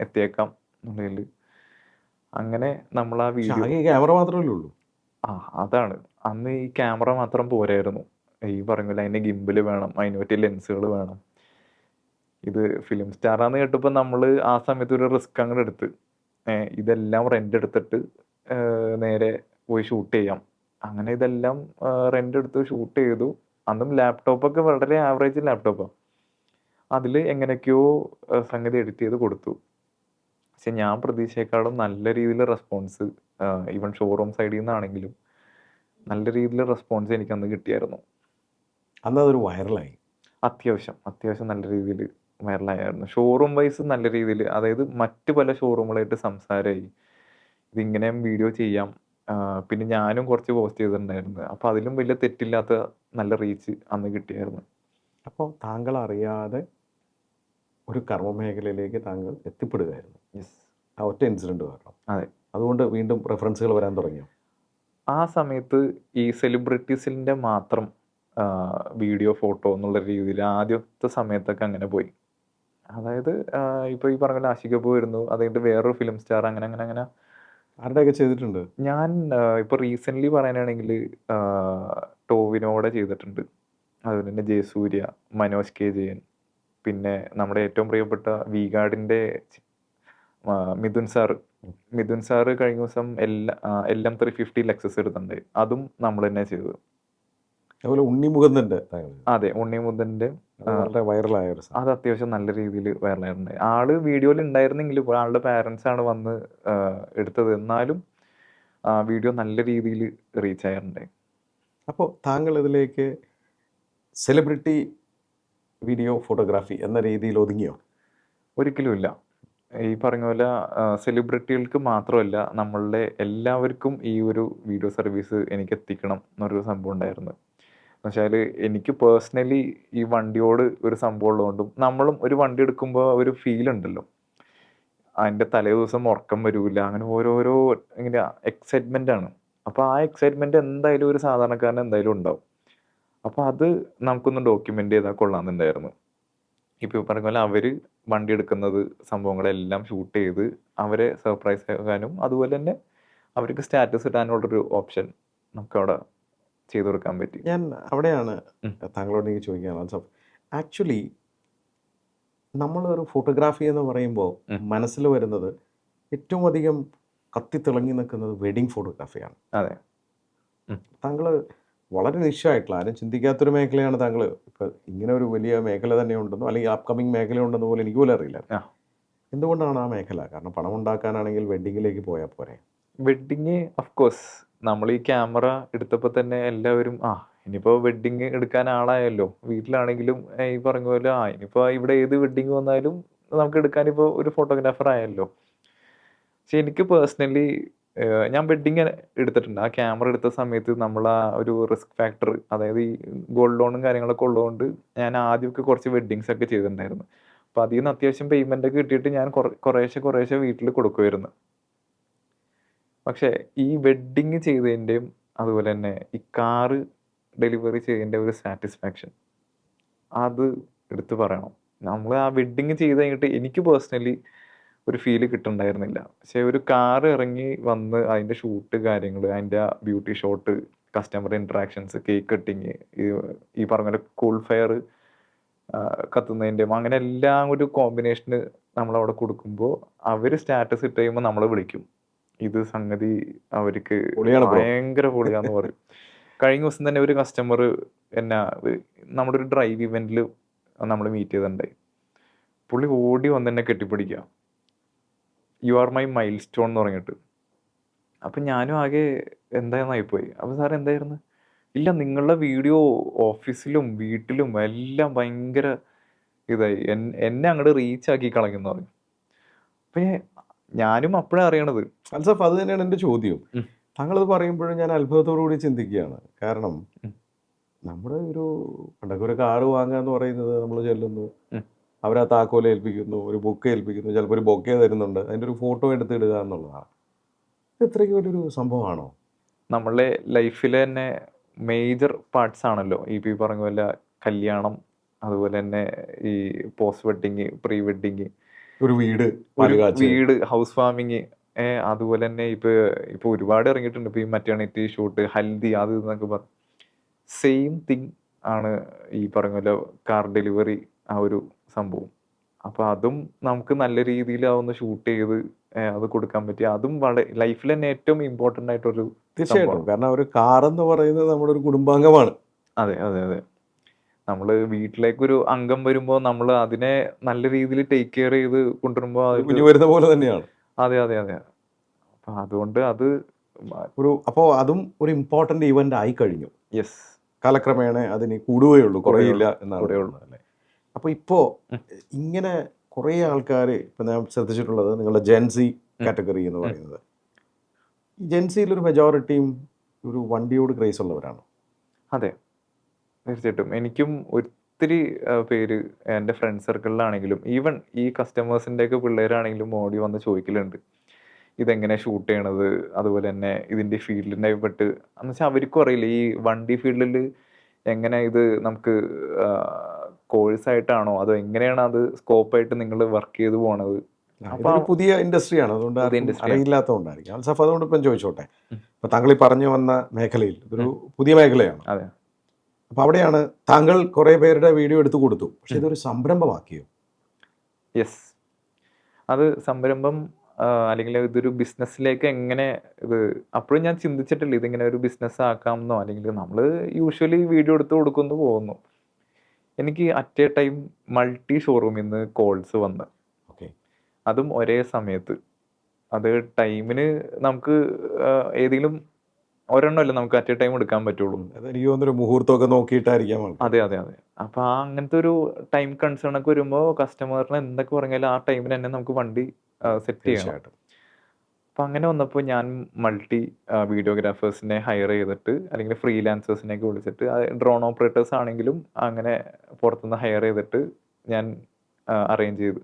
എത്തിയേക്കാം എന്നുള്ളതിൽ അങ്ങനെ നമ്മൾ ആ വീഡിയോ. ക്യാമറ മാത്രമല്ലേ ഉള്ളൂ? അതാണ്. അന്ന് ഈ ക്യാമറ മാത്രം പോരായിരുന്നു. ഈ പറഞ്ഞില്ല, അതിന് ഗിംബിൾ വേണം, അതിന് പറ്റിയ ലെൻസുകൾ വേണം. ഇത് ഫിലിം സ്റ്റാറാന്ന് കേട്ടപ്പോൾ നമ്മൾ ആ സമയത്ത് ഒരു റിസ്ക് അങ്ങോട്ട് എടുത്ത് ഇതെല്ലാം റെൻ്റ് എടുത്തിട്ട് നേരെ പോയി ഷൂട്ട് ചെയ്യാം. അങ്ങനെ ഇതെല്ലാം റെൻ്റ് എടുത്ത് ഷൂട്ട് ചെയ്തു. അന്നും ലാപ്ടോപ്പൊക്കെ വളരെ ആവറേജ് ലാപ്ടോപ്പാണ്. അതിൽ എങ്ങനെയൊക്കെയോ സംഗതി എഡിറ്റ് ചെയ്ത് കൊടുത്തു. പക്ഷെ ഞാൻ പ്രതീക്ഷയെക്കാളും നല്ല രീതിയിൽ റെസ്പോൺസ് ഈവൻ ഷോറൂം സൈഡിൽ നിന്നാണെങ്കിലും നല്ല രീതിയിൽ റെസ്പോൺസ് എനിക്ക് അന്ന് കിട്ടിയായിരുന്നു. അന്ന് അതൊരു വൈറലായി. അത്യാവശ്യം നല്ല രീതിയിൽ വൈറലായിരുന്നു. ഷോറൂം വൈസ് നല്ല രീതിയിൽ, അതായത് മറ്റ് പല ഷോറൂമുകളായിട്ട് സംസാരമായി, ഇതിങ്ങനെ വീഡിയോ ചെയ്യാം. പിന്നെ ഞാനും കുറച്ച് പോസ്റ്റ് ചെയ്തിട്ടുണ്ടായിരുന്നു. അപ്പോൾ അതിലും വലിയ തെറ്റില്ലാത്ത നല്ല റീച്ച് അന്ന് കിട്ടിയായിരുന്നു. അപ്പോൾ താങ്കൾ അറിയാതെ ഒരു കർമ്മമേഖലയിലേക്ക് താങ്കൾ എത്തിപ്പെടുകയായിരുന്നു. ആ ഒറ്റ ഇൻസിഡൻറ്റ് കാരണം. അതെ. അതുകൊണ്ട് വീണ്ടും റെഫറൻസുകൾ വരാൻ തുടങ്ങിയോ? ആ സമയത്ത് ഈ സെലിബ്രിറ്റീസിൻ്റെ മാത്രം വീഡിയോ ഫോട്ടോ എന്നുള്ള രീതിയിൽ ആദ്യത്തെ സമയത്തൊക്കെ അങ്ങനെ പോയി. അതായത് ഇപ്പോൾ ഈ പറഞ്ഞ ആഷിക് കപൂർ വരുന്നു, അതുകഴിഞ്ഞിട്ട് വേറൊരു ഫിലിം സ്റ്റാർ, അങ്ങനെ ആരുടെയൊക്കെ ചെയ്തിട്ടുണ്ട്. ഞാൻ ഇപ്പോൾ റീസെൻ്റ്ലി പറയാനാണെങ്കിൽ ടോവിനോടെ ചെയ്തിട്ടുണ്ട്. അതുപോലെ തന്നെ ജയസൂര്യ, മനോജ് കെ ജയൻ, പിന്നെ നമ്മുടെ ഏറ്റവും പ്രിയപ്പെട്ട വി-ഗാർഡിന്റെ മിഥുൻ സാറ് കഴിഞ്ഞ ദിവസം LM350 ലെക്സസ് എടുത്തിട്ടുണ്ട്. അതും നമ്മൾ തന്നെ ചെയ്തത്. അതുപോലെ ഉണ്ണിമുകുന്ദൻ്റെ താങ്കൾ അതെ, ഉണ്ണിമുതന്റെ അത് വളരെ വൈറലായ ഒരു സാധനം. അത് അത്യാവശ്യം നല്ല രീതിയിൽ വൈറലായിട്ടുണ്ട്. ആള് വീഡിയോയിൽ ഉണ്ടായിരുന്നെങ്കിലും ഇപ്പോൾ ആളുടെ പാരൻസ് ആണ് വന്ന് എടുത്തത്. എന്നാലും വീഡിയോ നല്ല രീതിയിൽ റീച്ച് ആയിട്ടുണ്ട്. അപ്പോൾ താങ്കൾ ഇതിലേക്ക് സെലിബ്രിറ്റി വീഡിയോ ഫോട്ടോഗ്രാഫി എന്ന രീതിയിൽ ഒതുങ്ങിയോ? ഒരിക്കലും ഇല്ല. ഈ പറഞ്ഞ പോലെ സെലിബ്രിറ്റികൾക്ക് മാത്രമല്ല, നമ്മളുടെ എല്ലാവർക്കും ഈ ഒരു വീഡിയോ സർവീസ് എനിക്ക് എത്തിക്കണം എന്നൊരു സംഭവം ഉണ്ടായിരുന്നു. എന്നുവെച്ചാൽ എനിക്ക് പേഴ്സണലി ഈ വണ്ടിയോട് ഒരു സംഭവം ഉള്ളതുകൊണ്ടും, നമ്മളും ഒരു വണ്ടി എടുക്കുമ്പോൾ ഒരു ഫീൽ ഉണ്ടല്ലോ, അതിൻ്റെ തലേ ദിവസം ഉറക്കം വരില്ല, അങ്ങനെ ഓരോരോ ഇങ്ങനെ എക്സൈറ്റ്മെൻ്റ് ആണ്. അപ്പോൾ ആ എക്സൈറ്റ്മെൻറ്റ് എന്തായാലും ഒരു സാധാരണക്കാരന് എന്തായാലും ഉണ്ടാവും. അപ്പോൾ അത് നമുക്കൊന്ന് ഡോക്യുമെൻ്റ് ചെയ്താൽ കൊള്ളാമെന്നുണ്ടായിരുന്നു. ഇപ്പോൾ പറഞ്ഞ പോലെ അവർ വണ്ടി എടുക്കുന്നത് സംഭവങ്ങളെല്ലാം ഷൂട്ട് ചെയ്ത് അവരെ സർപ്രൈസ് ആക്കാനും അതുപോലെ തന്നെ അവർക്ക് സ്റ്റാറ്റസ് ഇടാനുള്ളൊരു ഓപ്ഷൻ നമുക്കവിടെ ചെയ്തു കൊടുക്കാൻ പറ്റി. ഞാൻ അവിടെയാണ് ഉം. താങ്കളോട് എനിക്ക് ചോദിക്കാനുള്ളത്. ആക്ച്വലി നമ്മളൊരു ഫോട്ടോഗ്രാഫി എന്ന് പറയുമ്പോൾ മനസ്സിൽ വരുന്നത് ഏറ്റവും അധികം കത്തിത്തിളങ്ങി നിൽക്കുന്നത് വെഡിങ് ഫോട്ടോഗ്രാഫിയാണ്. അതെ. താങ്കൾ വളരെ നിശ്ചയമായിട്ടുള്ള, ആരും ചിന്തിക്കാത്തൊരു മേഖലയാണ് താങ്കൾ. ഇപ്പം ഇങ്ങനെ ഒരു വലിയ മേഖല തന്നെ ഉണ്ടെന്നോ അല്ലെങ്കിൽ അപ്കമിങ് മേഖല ഉണ്ടെന്ന് പോലും എനിക്ക് പോലും അറിയില്ല. ആ. എന്തുകൊണ്ടാണ് ആ മേഖല? കാരണം പണം ഉണ്ടാക്കാനാണെങ്കിൽ വെഡിങ്ങിലേക്ക് പോയാൽ പോരെ? വെഡ്ഡിങ് ഓഫ് കോഴ്സ് നമ്മൾ ഈ ക്യാമറ എടുത്തപ്പോൾ തന്നെ എല്ലാവരും ഇനിയിപ്പോൾ വെഡ്ഡിങ് എടുക്കാൻ ആളായല്ലോ, വീട്ടിലാണെങ്കിലും ഈ പറഞ്ഞ പോലെ ഇനിയിപ്പോൾ ഇവിടെ ഏത് വെഡ്ഡിങ് വന്നാലും നമുക്ക് എടുക്കാനിപ്പോൾ ഒരു ഫോട്ടോഗ്രാഫർ ആയല്ലോ. പക്ഷെ എനിക്ക് പേഴ്സണലി ഞാൻ വെഡ്ഡിങ് എടുത്തിട്ടുണ്ട്. ആ ക്യാമറ എടുത്ത സമയത്ത് നമ്മൾ ആ ഒരു റിസ്ക് ഫാക്ടർ, അതായത് ഈ ഗോൾഡ് ലോണും കാര്യങ്ങളൊക്കെ ഉള്ളതുകൊണ്ട് ഞാൻ ആദ്യമൊക്കെ കുറച്ച് വെഡ്ഡിങ്സ് ഒക്കെ ചെയ്തിട്ടുണ്ടായിരുന്നു. അപ്പോൾ അതിൽ നിന്ന് അത്യാവശ്യം പേയ്മെൻ്റ് ഒക്കെ കിട്ടിയിട്ട് ഞാൻ കുറേശ്ശെ വീട്ടിൽ കൊടുക്കുമായിരുന്നു. പക്ഷേ ഈ വെഡ്ഡിങ് ചെയ്തതിൻ്റെയും അതുപോലെ തന്നെ ഈ കാറ് ഡെലിവറി ചെയ്തതിൻ്റെ ഒരു സാറ്റിസ്ഫാക്ഷൻ അത് എടുത്തു പറയണം. നമ്മൾ ആ വെഡ്ഡിങ് ചെയ്ത് കഴിഞ്ഞിട്ട് എനിക്ക് പേഴ്സണലി ഒരു ഫീല് കിട്ടുന്നുണ്ടായിരുന്നില്ല. പക്ഷേ ഒരു കാറ് ഇറങ്ങി വന്ന് അതിൻ്റെ ഷൂട്ട് കാര്യങ്ങൾ, അതിൻ്റെ beauty shot, customer interactions, cake cutting, ഈ പറഞ്ഞ പോലെ കൂൾ ഫയർ കത്തുന്നതിൻ്റെയും അങ്ങനെ എല്ലാം ഒരു കോമ്പിനേഷന് നമ്മളവിടെ കൊടുക്കുമ്പോൾ അവർ സ്റ്റാറ്റസ് ഇട്ട് കഴിയുമ്പോൾ നമ്മളെ വിളിക്കും. ഇത് സംഗതി അവർക്ക് ഭയങ്കര പൊളിയാന്ന് പറയും. കഴിഞ്ഞ ദിവസം തന്നെ ഒരു കസ്റ്റമർ നമ്മുടെ ഒരു ഡ്രൈവ് ഇവന്റിൽ നമ്മൾ മീറ്റ് ചെയ്തിട്ടുണ്ടായി. പുള്ളി ഓടി വന്ന് എന്നെ കെട്ടിപ്പിടിക്കുക, you are my milestone എന്ന് പറഞ്ഞിട്ട്. അപ്പം ഞാനും ആകെ എന്തായെന്നായിപ്പോയി. അപ്പം സാർ എന്തായിരുന്നു? ഇല്ല, നിങ്ങളുടെ വീഡിയോ ഓഫീസിലും വീട്ടിലും എല്ലാം ഭയങ്കര ഇതായി, എന്നെ അങ്ങോട്ട് റീച്ച് ആക്കി കളയുന്നു പറയും. അപ്പം ഞാനും അപ്പോഴേ അറിയണത്. അൽസഫ്, അത് തന്നെയാണ് എൻ്റെ ചോദ്യം. താങ്കളത് പറയുമ്പോഴും ഞാൻ അത്ഭുതത്തോടു കൂടി ചിന്തിക്കുകയാണ്. കാരണം നമ്മുടെ പണ്ടൊക്കെ ഒരു കാറ് വാങ്ങുക എന്ന് പറയുന്നത്, നമ്മൾ ചെല്ലുന്നു, അവരാ താക്കോല ഏൽപ്പിക്കുന്നു, ഒരു ബൊക്കെ ഏൽപ്പിക്കുന്നു, ചിലപ്പോൾ ഒരു ബൊക്കെ തരുന്നുണ്ട്, അതിൻ്റെ ഒരു ഫോട്ടോ എടുത്തിടുക എന്നുള്ളതാണ്. ഇത് ഇത്രയ്ക്ക് വലിയൊരു സംഭവമാണോ? നമ്മളുടെ ലൈഫിലെ തന്നെ മേജർ പാർട്സ് ആണല്ലോ ഈ പറഞ്ഞ പോലെ കല്യാണം, അതുപോലെ തന്നെ ഈ പോസ്റ്റ് വെഡിങ്, പ്രീ വെഡിങ്, ഒരു വീട്, ഹൗസ് വാമിങ്, അതുപോലെ തന്നെ ഇപ്പൊ ഒരുപാട് ഇറങ്ങിയിട്ടുണ്ട്. ഇപ്പൊ ഈ മറ്റേണിറ്റി ഷൂട്ട്, ഹൽദി, അത് എന്നൊക്കെ പറഞ്ഞു. സെയിം തിങ് ആണ് ഈ പറഞ്ഞ പോലെ കാർ ഡെലിവറി, ആ ഒരു സംഭവം. അപ്പൊ അതും നമുക്ക് നല്ല രീതിയിൽ അതൊന്ന് ഷൂട്ട് ചെയ്ത് അത് കൊടുക്കാൻ പറ്റി. അതും വളരെ ലൈഫിൽ തന്നെ ഏറ്റവും ഇമ്പോർട്ടൻ്റ് ആയിട്ടൊരു. തീർച്ചയായിട്ടും. കാരണം ഒരു കാർ എന്ന് പറയുന്നത് നമ്മുടെ ഒരു കുടുംബാംഗമാണ്. അതെ അതെ അതെ. നമ്മൾ വീട്ടിലേക്കൊരു അംഗം വരുമ്പോൾ നമ്മൾ അതിനെ നല്ല രീതിയിൽ ടേക്ക് കെയർ ചെയ്ത് കൊണ്ടുവരുമ്പോൾ കുഞ്ഞു വരുന്ന പോലെ തന്നെയാണ്. അതെ അതെ അതെ. അപ്പൊ അതുകൊണ്ട് അത് അപ്പോൾ അതും ഒരു ഇമ്പോർട്ടൻ്റ് ഇവന്റ് ആയി കഴിഞ്ഞു. യെസ്. കാലക്രമേണ അതിന് കൂടുകയുള്ളൂ, കുറയില്ല എന്നാണ് അല്ലേ? അപ്പോൾ ഇപ്പോൾ ഇങ്ങനെ കുറേ ആൾക്കാർ, ഇപ്പം ഞാൻ ശ്രദ്ധിച്ചിട്ടുള്ളത് നിങ്ങളുടെ ജെൻസി കാറ്റഗറി എന്ന് പറയുന്നത്, ഈ ജെൻസിയിലൊരു മെജോറിറ്റിയും ഒരു വണ്ടിയോട് ക്രേസ് ഉള്ളവരാണ്. അതെ, തീർച്ചയായിട്ടും. എനിക്കും ഒത്തിരി പേര് എൻ്റെ ഫ്രണ്ട് സർക്കിളിലാണെങ്കിലും ഈവൻ ഈ കസ്റ്റമേഴ്സിൻ്റെയൊക്കെ പിള്ളേരാണെങ്കിലും ഓടി വന്ന് ചോദിക്കലുണ്ട്, ഇതെങ്ങനെ ഷൂട്ട് ചെയ്യണത്, അതുപോലെ തന്നെ ഇതിൻ്റെ ഫീൽഡിനെ പെട്ട് എന്ന് വെച്ചാൽ അവർക്കും അറിയില്ല ഈ വണ്ടി ഫീൽഡിൽ എങ്ങനെ ഇത് നമുക്ക് കോഴ്സായിട്ടാണോ അതോ എങ്ങനെയാണ് അത് സ്കോപ്പായിട്ട് നിങ്ങൾ വർക്ക് ചെയ്ത് പോണത്. അപ്പോൾ പുതിയ ഇൻഡസ്ട്രിയാണ്, അതുകൊണ്ട് അറിയില്ലാത്തതുകൊണ്ടായിരിക്കും. അൽസഫ്, അതുകൊണ്ട് ഇപ്പം ചോദിച്ചോട്ടെ, ഇപ്പം താങ്കൾ ഈ പറഞ്ഞു വന്ന മേഖലയിൽ ഇതൊരു പുതിയ മേഖലയാണ്. അതെ. അപ്പോൾ അവിടെയാണ് താങ്കൾ കുറേ പേരുടെ വീഡിയോ എടുത്തു കൊടുത്തു, പക്ഷെ ഇതൊരു സംരംഭമാക്കിയോ? യെസ്, അത് സംരംഭം അല്ലെങ്കിൽ ഇതൊരു ബിസിനസ്സിലേക്ക് എങ്ങനെ ഇത് അപ്പോഴും ഞാൻ ചിന്തിച്ചിട്ടില്ല ഇതിങ്ങനെ ഒരു ബിസിനസ് ആക്കാമെന്നോ. അല്ലെങ്കിൽ നമ്മൾ യൂഷ്വലി വീഡിയോ എടുത്ത് കൊടുക്കുന്നു, പോകുന്നു. എനിക്ക് അറ്റ് എ ടൈം മൾട്ടി ഷോറൂമിൽ നിന്ന് കോൾസ് വന്ന്, ഓക്കെ. അതും ഒരേ സമയത്ത്. അത് ടൈമിന് നമുക്ക് ഏതെങ്കിലും ഒരെണ്ണമല്ല നമുക്ക് അറ്റ് എ ടൈം എടുക്കാൻ പറ്റുള്ളൂ. അതെനിക്ക് തോന്നുന്നൊരു മുഹൂർത്തമൊക്കെ നോക്കിയിട്ടായിരിക്കാം ആൾക്കാർ. അതെ അതെ അതെ. അപ്പോൾ അങ്ങനത്തെ ഒരു ടൈം കൺസേൺ ഒക്കെ വരുമ്പോൾ കസ്റ്റമറിന് എന്തൊക്കെ പറഞ്ഞാലും ആ ടൈമിന് തന്നെ നമുക്ക് വണ്ടി സെറ്റ് ചെയ്യണം. തീർച്ചയായിട്ടും. അപ്പം അങ്ങനെ വന്നപ്പോൾ ഞാൻ മൾട്ടി വീഡിയോഗ്രാഫേഴ്സിനെ ഹയർ ചെയ്തിട്ട് അല്ലെങ്കിൽ ഫ്രീലാൻസേഴ്സിനെയൊക്കെ വിളിച്ചിട്ട്, ഡ്രോൺ ഓപ്പറേറ്റേഴ്സ് ആണെങ്കിലും അങ്ങനെ പുറത്തുനിന്ന് ഹയർ ചെയ്തിട്ട് ഞാൻ അറേഞ്ച് ചെയ്തു.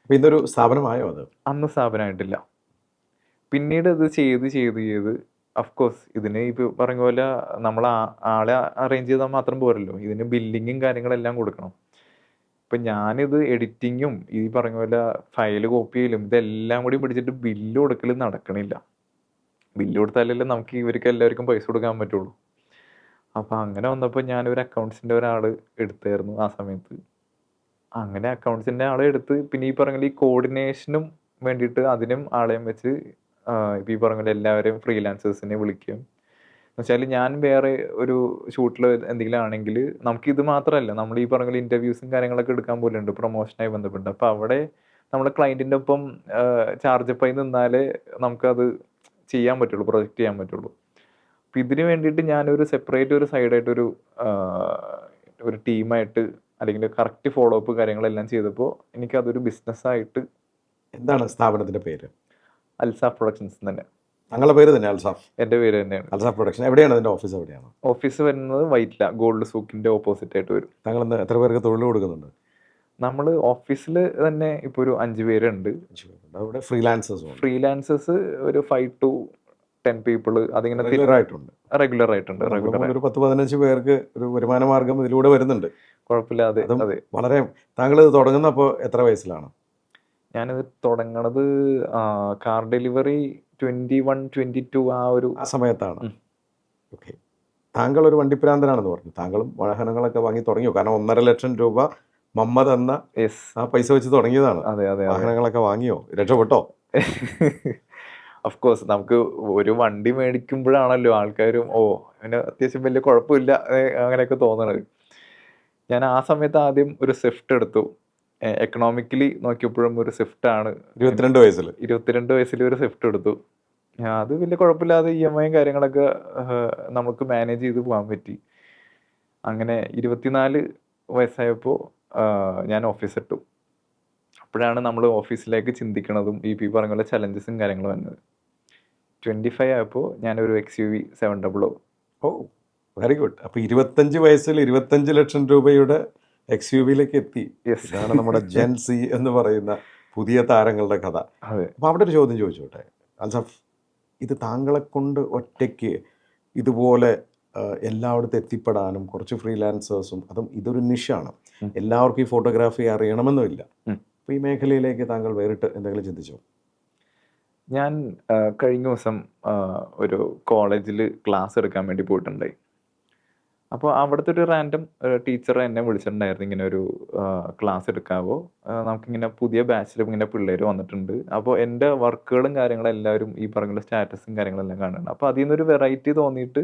അപ്പോൾ ഇതൊരു സ്ഥാപനമായോ അത്? അന്ന് സ്ഥാപനമായിട്ടില്ല. പിന്നീട് ഇത് ചെയ്ത് അഫ്കോഴ്സ് ഇതിന് ഇപ്പോൾ പറഞ്ഞ പോലെ നമ്മൾ ആളെ അറേഞ്ച് ചെയ്താൽ മാത്രം പോരല്ലോ, ഇതിന് ബില്ലിങ്ങും കാര്യങ്ങളെല്ലാം കൊടുക്കണം. ഇപ്പം ഞാനിത് എഡിറ്റിങ്ങും ഈ പറഞ്ഞ പോലെ ഫയൽ കോപ്പി ചെയ്യലും ഇതെല്ലാം കൂടി പിടിച്ചിട്ട് ബില്ല് കൊടുക്കലും നടക്കണില്ല. ബില്ല് കൊടുത്താലല്ലേ നമുക്ക് ഇവർക്ക് എല്ലാവർക്കും പൈസ കൊടുക്കാൻ പറ്റുള്ളൂ. അപ്പം അങ്ങനെ വന്നപ്പോൾ ഞാനൊരു അക്കൗണ്ട്സിൻ്റെ ഒരാൾ എടുത്തായിരുന്നു ആ സമയത്ത്. അങ്ങനെ അക്കൗണ്ട്സിൻ്റെ ആളെ എടുത്ത് പിന്നെ ഈ പറഞ്ഞ ഈ കോർഡിനേഷനും വേണ്ടിയിട്ട് അതിനും ആളെയും വെച്ച് ഇപ്പം ഈ പറഞ്ഞ പോലെ എല്ലാവരെയും ഫ്രീലാൻസേഴ്സിനെ വിളിക്കും. എന്നുവെച്ചാൽ ഞാൻ വേറെ ഒരു ഷൂട്ടിൽ എന്തെങ്കിലും ആണെങ്കിൽ നമുക്കിത് മാത്രമല്ല, നമ്മൾ ഈ പറഞ്ഞ പോലെ ഇൻ്റർവ്യൂസും കാര്യങ്ങളൊക്കെ എടുക്കാൻ പോലുണ്ട് പ്രൊമോഷനായി ബന്ധപ്പെട്ട്. അപ്പോൾ അവിടെ നമ്മുടെ ക്ലയൻറ്റിൻ്റെ ഒപ്പം ചാർജപ്പായി നിന്നാലേ നമുക്കത് ചെയ്യാൻ പറ്റുള്ളൂ, പ്രൊജക്റ്റ് ചെയ്യാൻ പറ്റുള്ളൂ. അപ്പം ഇതിന് വേണ്ടിയിട്ട് ഞാനൊരു സെപ്പറേറ്റ് ഒരു സൈഡായിട്ടൊരു ഒരു ടീമായിട്ട് അല്ലെങ്കിൽ കറക്റ്റ് ഫോളോ അപ്പ് കാര്യങ്ങളെല്ലാം ചെയ്തപ്പോൾ എനിക്കതൊരു ബിസിനസ്സായിട്ട്. എന്താണ് സ്ഥാപനത്തിൻ്റെ പേര്? അൽസാഫ് പ്രൊഡക്ഷൻസ് തന്നെ. താങ്കളുടെ പേര് തന്നെ അൽസാഫ്? എൻ്റെ പേര് തന്നെയാണ്. അൽസാഫ് പ്രൊഡക്ഷൻ. എവിടെയാണ് അതിൻ്റെ ഓഫീസ്? എവിടെയാണ് ഓഫീസ് വരുന്നത്? വൈറ്റില, ഗോൾഡ് സൂക്കിൻ്റെ ഓപ്പോസിറ്റ് ആയിട്ട് വരും. താങ്കൾ എത്ര പേർക്ക് തൊഴിൽ കൊടുക്കുന്നുണ്ട്? നമ്മൾ ഓഫീസിൽ തന്നെ ഇപ്പോൾ ഒരു 5 പേരുണ്ട്. അവിടെ ഫ്രീലാൻസേഴ്സ് ഫ്രീലാൻസേഴ്സ് ഒരു 5 to 10 പീപ്പിൾ അതിങ്ങനെ റെഗുലർ ആയിട്ടുണ്ട്. റെഗുലർ ആയിട്ടുണ്ട്. ഒരു 10-15 പേർക്ക് ഒരു വരുമാന മാർഗം ഇതിലൂടെ വരുന്നുണ്ട്. കുഴപ്പമില്ലാതെ. അതെ. വളരെ. താങ്കൾ ഇത് തുടങ്ങുന്നപ്പോൾ എത്ര വയസ്സിലാണ്? ഞാനിത് തുടങ്ങണത് കാർ ഡെലിവറി 21-22 ആ സമയത്താണ്. ഓക്കെ. താങ്കൾ ഒരു വണ്ടിപ്രാന്തനാണെന്ന് പറഞ്ഞു. താങ്കളും വാഹനങ്ങളൊക്കെ വാങ്ങി തുടങ്ങിയോ? കാരണം 1.5 ലക്ഷം രൂപ മമ്മദ് എന്ന ആ പൈസ വെച്ച് തുടങ്ങിയതാണ്. അതെ അതെ. വാഹനങ്ങളൊക്കെ വാങ്ങിയോ? രക്ഷപ്പെട്ടോ? അഫ്കോഴ്സ് നമുക്ക് ഒരു വണ്ടി മേടിക്കുമ്പോഴാണല്ലോ ആൾക്കാരും പിന്നെ അത്യാവശ്യം വലിയ കുഴപ്പമില്ല അങ്ങനെയൊക്കെ തോന്നണത്. ഞാൻ ആ സമയത്ത് ആദ്യം ഒരു സ്വിഫ്റ്റ് എടുത്തു. എക്കണോമിക്കലി നോക്കിയപ്പോഴും ഒരു സ്വിഫ്റ്റ് ആണ്. 22 വയസ്സിൽ ഒരു സ്വിഫ്റ്റ് എടുത്തു. അത് വലിയ കുഴപ്പമില്ലാതെ EMI കാര്യങ്ങളൊക്കെ നമുക്ക് മാനേജ് ചെയ്ത് പോകാൻ പറ്റി. അങ്ങനെ 24 വയസ്സായപ്പോൾ ഞാൻ ഓഫീസ് ഇട്ടു. അപ്പോഴാണ് നമ്മൾ ഓഫീസിലേക്ക് ചിന്തിക്കണതും ഈ പറഞ്ഞ പോലെ ചലഞ്ചസും കാര്യങ്ങളും വന്നത്. 25 ആയപ്പോൾ ഞാനൊരു XUV 700. Very good. അപ്പോൾ 25 വയസ്സിൽ 25 ലക്ഷം രൂപയുടെ XUV-യിലേക്ക് എത്തി. ഇതാണ് നമ്മുടെ ജെൻ സി എന്ന് പറയുന്ന പുതിയ താരങ്ങളുടെ കഥ. അപ്പോൾ അവിടെ ഒരു ചോദ്യം ചോദിച്ചോട്ടെ അൽസാഫ്, ഇത് താങ്കളെ കൊണ്ട് ഒറ്റയ്ക്ക് ഇതുപോലെ എല്ലായിടത്തും എത്തിപ്പെടാനും കുറച്ച് ഫ്രീലാൻസേഴ്സും, അതും ഇതൊരു നിഷാണ്, എല്ലാവർക്കും ഈ ഫോട്ടോഗ്രാഫി അറിയണമെന്നുമില്ല. അപ്പോൾ ഈ മേഖലയിലേക്ക് താങ്കൾ വേറിട്ട് എന്തെങ്കിലും ചിന്തിച്ചോ? ഞാൻ കഴിഞ്ഞ ദിവസം ഒരു കോളേജിൽ ക്ലാസ് എടുക്കാൻ വേണ്ടി പോയിട്ടുണ്ടായി. അപ്പോൾ അവിടുത്തെ ഒരു റാൻഡം ടീച്ചർ എന്നെ വിളിച്ചിട്ടുണ്ടായിരുന്നു, ഇങ്ങനെ ഒരു ക്ലാസ് എടുക്കാവോ, നമുക്കിങ്ങനെ പുതിയ ബാച്ചിലും ഇങ്ങനെ പിള്ളേർ വന്നിട്ടുണ്ട്. അപ്പോൾ എൻ്റെ വർക്കുകളും കാര്യങ്ങളും എല്ലാവരും ഈ പറഞ്ഞ സ്റ്റാറ്റസും കാര്യങ്ങളെല്ലാം കാണുന്നുണ്ട്. അപ്പോൾ അതിൽ നിന്നൊരു വെറൈറ്റി തോന്നിയിട്ട്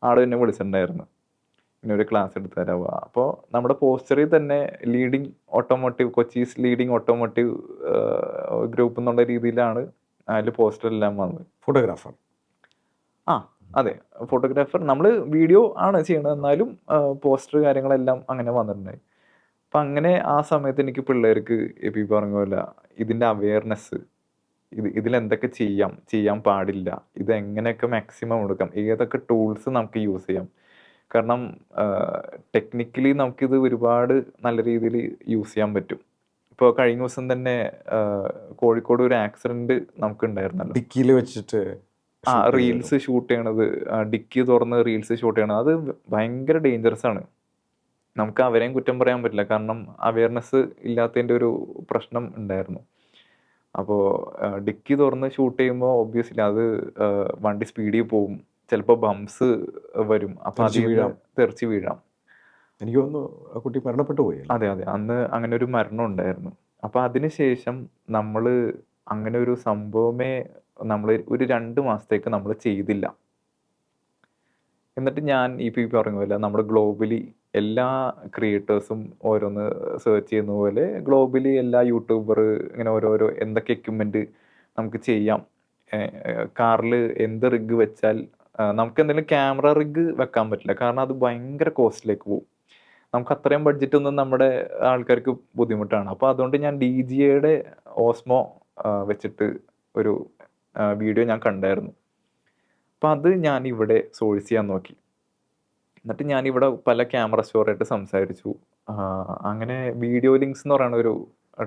ആൾ എന്നെ വിളിച്ചിട്ടുണ്ടായിരുന്നു, ഇങ്ങനെ ഒരു ക്ലാസ് എടുത്തു തരാവുക. അപ്പോൾ നമ്മുടെ പോസ്റ്ററിൽ തന്നെ leading automotive, Kochi's leading automotive group എന്നുള്ള രീതിയിലാണ് അതിൽ പോസ്റ്ററെല്ലാം വന്നത്. ഫോട്ടോഗ്രാഫർ? അതെ, ഫോട്ടോഗ്രാഫർ. നമ്മൾ വീഡിയോ ആണ് ചെയ്യണത്, എന്നാലും പോസ്റ്റർ കാര്യങ്ങളെല്ലാം അങ്ങനെ വന്നിട്ടുണ്ടായി. അപ്പം അങ്ങനെ ആ സമയത്ത് എനിക്ക് പിള്ളേർക്ക് ഈ പറഞ്ഞ പോലെ ഇതിൻ്റെ അവെയർനെസ്, ഇതിലെന്തൊക്കെ ചെയ്യാൻ പാടില്ല, ഇതെങ്ങനെയൊക്കെ മാക്സിമം എടുക്കാം, ഏതൊക്കെ ടൂൾസ് നമുക്ക് യൂസ് ചെയ്യാം. കാരണം ടെക്നിക്കലി നമുക്കിത് ഒരുപാട് നല്ല രീതിയിൽ യൂസ് ചെയ്യാൻ പറ്റും. ഇപ്പോൾ കഴിഞ്ഞ ദിവസം തന്നെ കോഴിക്കോട് ഒരു ആക്സിഡൻറ്റ് നമുക്കുണ്ടായിരുന്നല്ലോ. ഡിക്കിയിൽ വെച്ചിട്ട് റീൽസ് ഷൂട്ട് ചെയ്യണത്, ഡിക്കി തുറന്ന് റീൽസ് ഷൂട്ട് ചെയ്യണത്, അത് ഭയങ്കര ഡേഞ്ചറസ് ആണ്. നമുക്ക് അവരെയും കുറ്റം പറയാൻ പറ്റില്ല, കാരണം അവെയർനെസ് ഇല്ലാത്തതിൻ്റെ ഒരു പ്രശ്നം ഉണ്ടായിരുന്നു. അപ്പോൾ ഡിക്കി തുറന്ന് ഷൂട്ട് ചെയ്യുമ്പോൾ ഒബ്വിയസ്ലി അത് വണ്ടി സ്പീഡിൽ പോകും, ചിലപ്പോൾ ബംസ് വരും, അപ്പോൾ അതിൽ തെറിച്ച് വീഴാം. എനിക്ക് തോന്നുന്നു ആ കുട്ടി മരണപ്പെട്ടു പോയി അല്ലേ? അതെ, അതെ. അന്ന് അങ്ങനെ ഒരു മരണം ഉണ്ടായിരുന്നു. അപ്പൊ അതിനുശേഷം നമ്മള് അങ്ങനെ ഒരു സംഭവമേ നമ്മള് ഒരു 2 മാസത്തേക്ക് നമ്മള് ചെയ്തില്ല. എന്നിട്ട് ഞാൻ ഇപ്പൊ ഈ പറഞ്ഞ പോലെ നമ്മുടെ ഗ്ലോബലി എല്ലാ ക്രിയേറ്റേഴ്സും ഓരോന്ന് സെർച്ച് ചെയ്യുന്ന പോലെ ഗ്ലോബലി എല്ലാ യൂട്യൂബർ ഇങ്ങനെ ഓരോരോ എന്തൊക്കെ എക്യുപ്മെന്റ് നമുക്ക് ചെയ്യാം. കാറിൽ എന്ത് റിഗ് വെച്ചാൽ നമുക്ക് എന്തെങ്കിലും ക്യാമറ റിഗ് വെക്കാൻ പറ്റില്ല. കാരണം അത് ഭയങ്കര കോസ്റ്റിലേക്ക് പോകും. നമുക്ക് അത്രയും ബഡ്ജറ്റ് ഒന്നും നമ്മുടെ ആൾക്കാർക്ക് ബുദ്ധിമുട്ടാണ്. അപ്പോൾ അതുകൊണ്ട് ഞാൻ DJയുടെ ഓസ്മോ വെച്ചിട്ട് ഒരു വീഡിയോ ഞാൻ കണ്ടായിരുന്നു. അപ്പം അത് ഞാൻ ഇവിടെ സോഴ്സ് ചെയ്യാൻ നോക്കി. എന്നിട്ട് ഞാനിവിടെ പല ക്യാമറ സ്റ്റോറായിട്ട് സംസാരിച്ചു. അങ്ങനെ വീഡിയോ ലിങ്ക്സ് എന്ന് പറയുന്ന ഒരു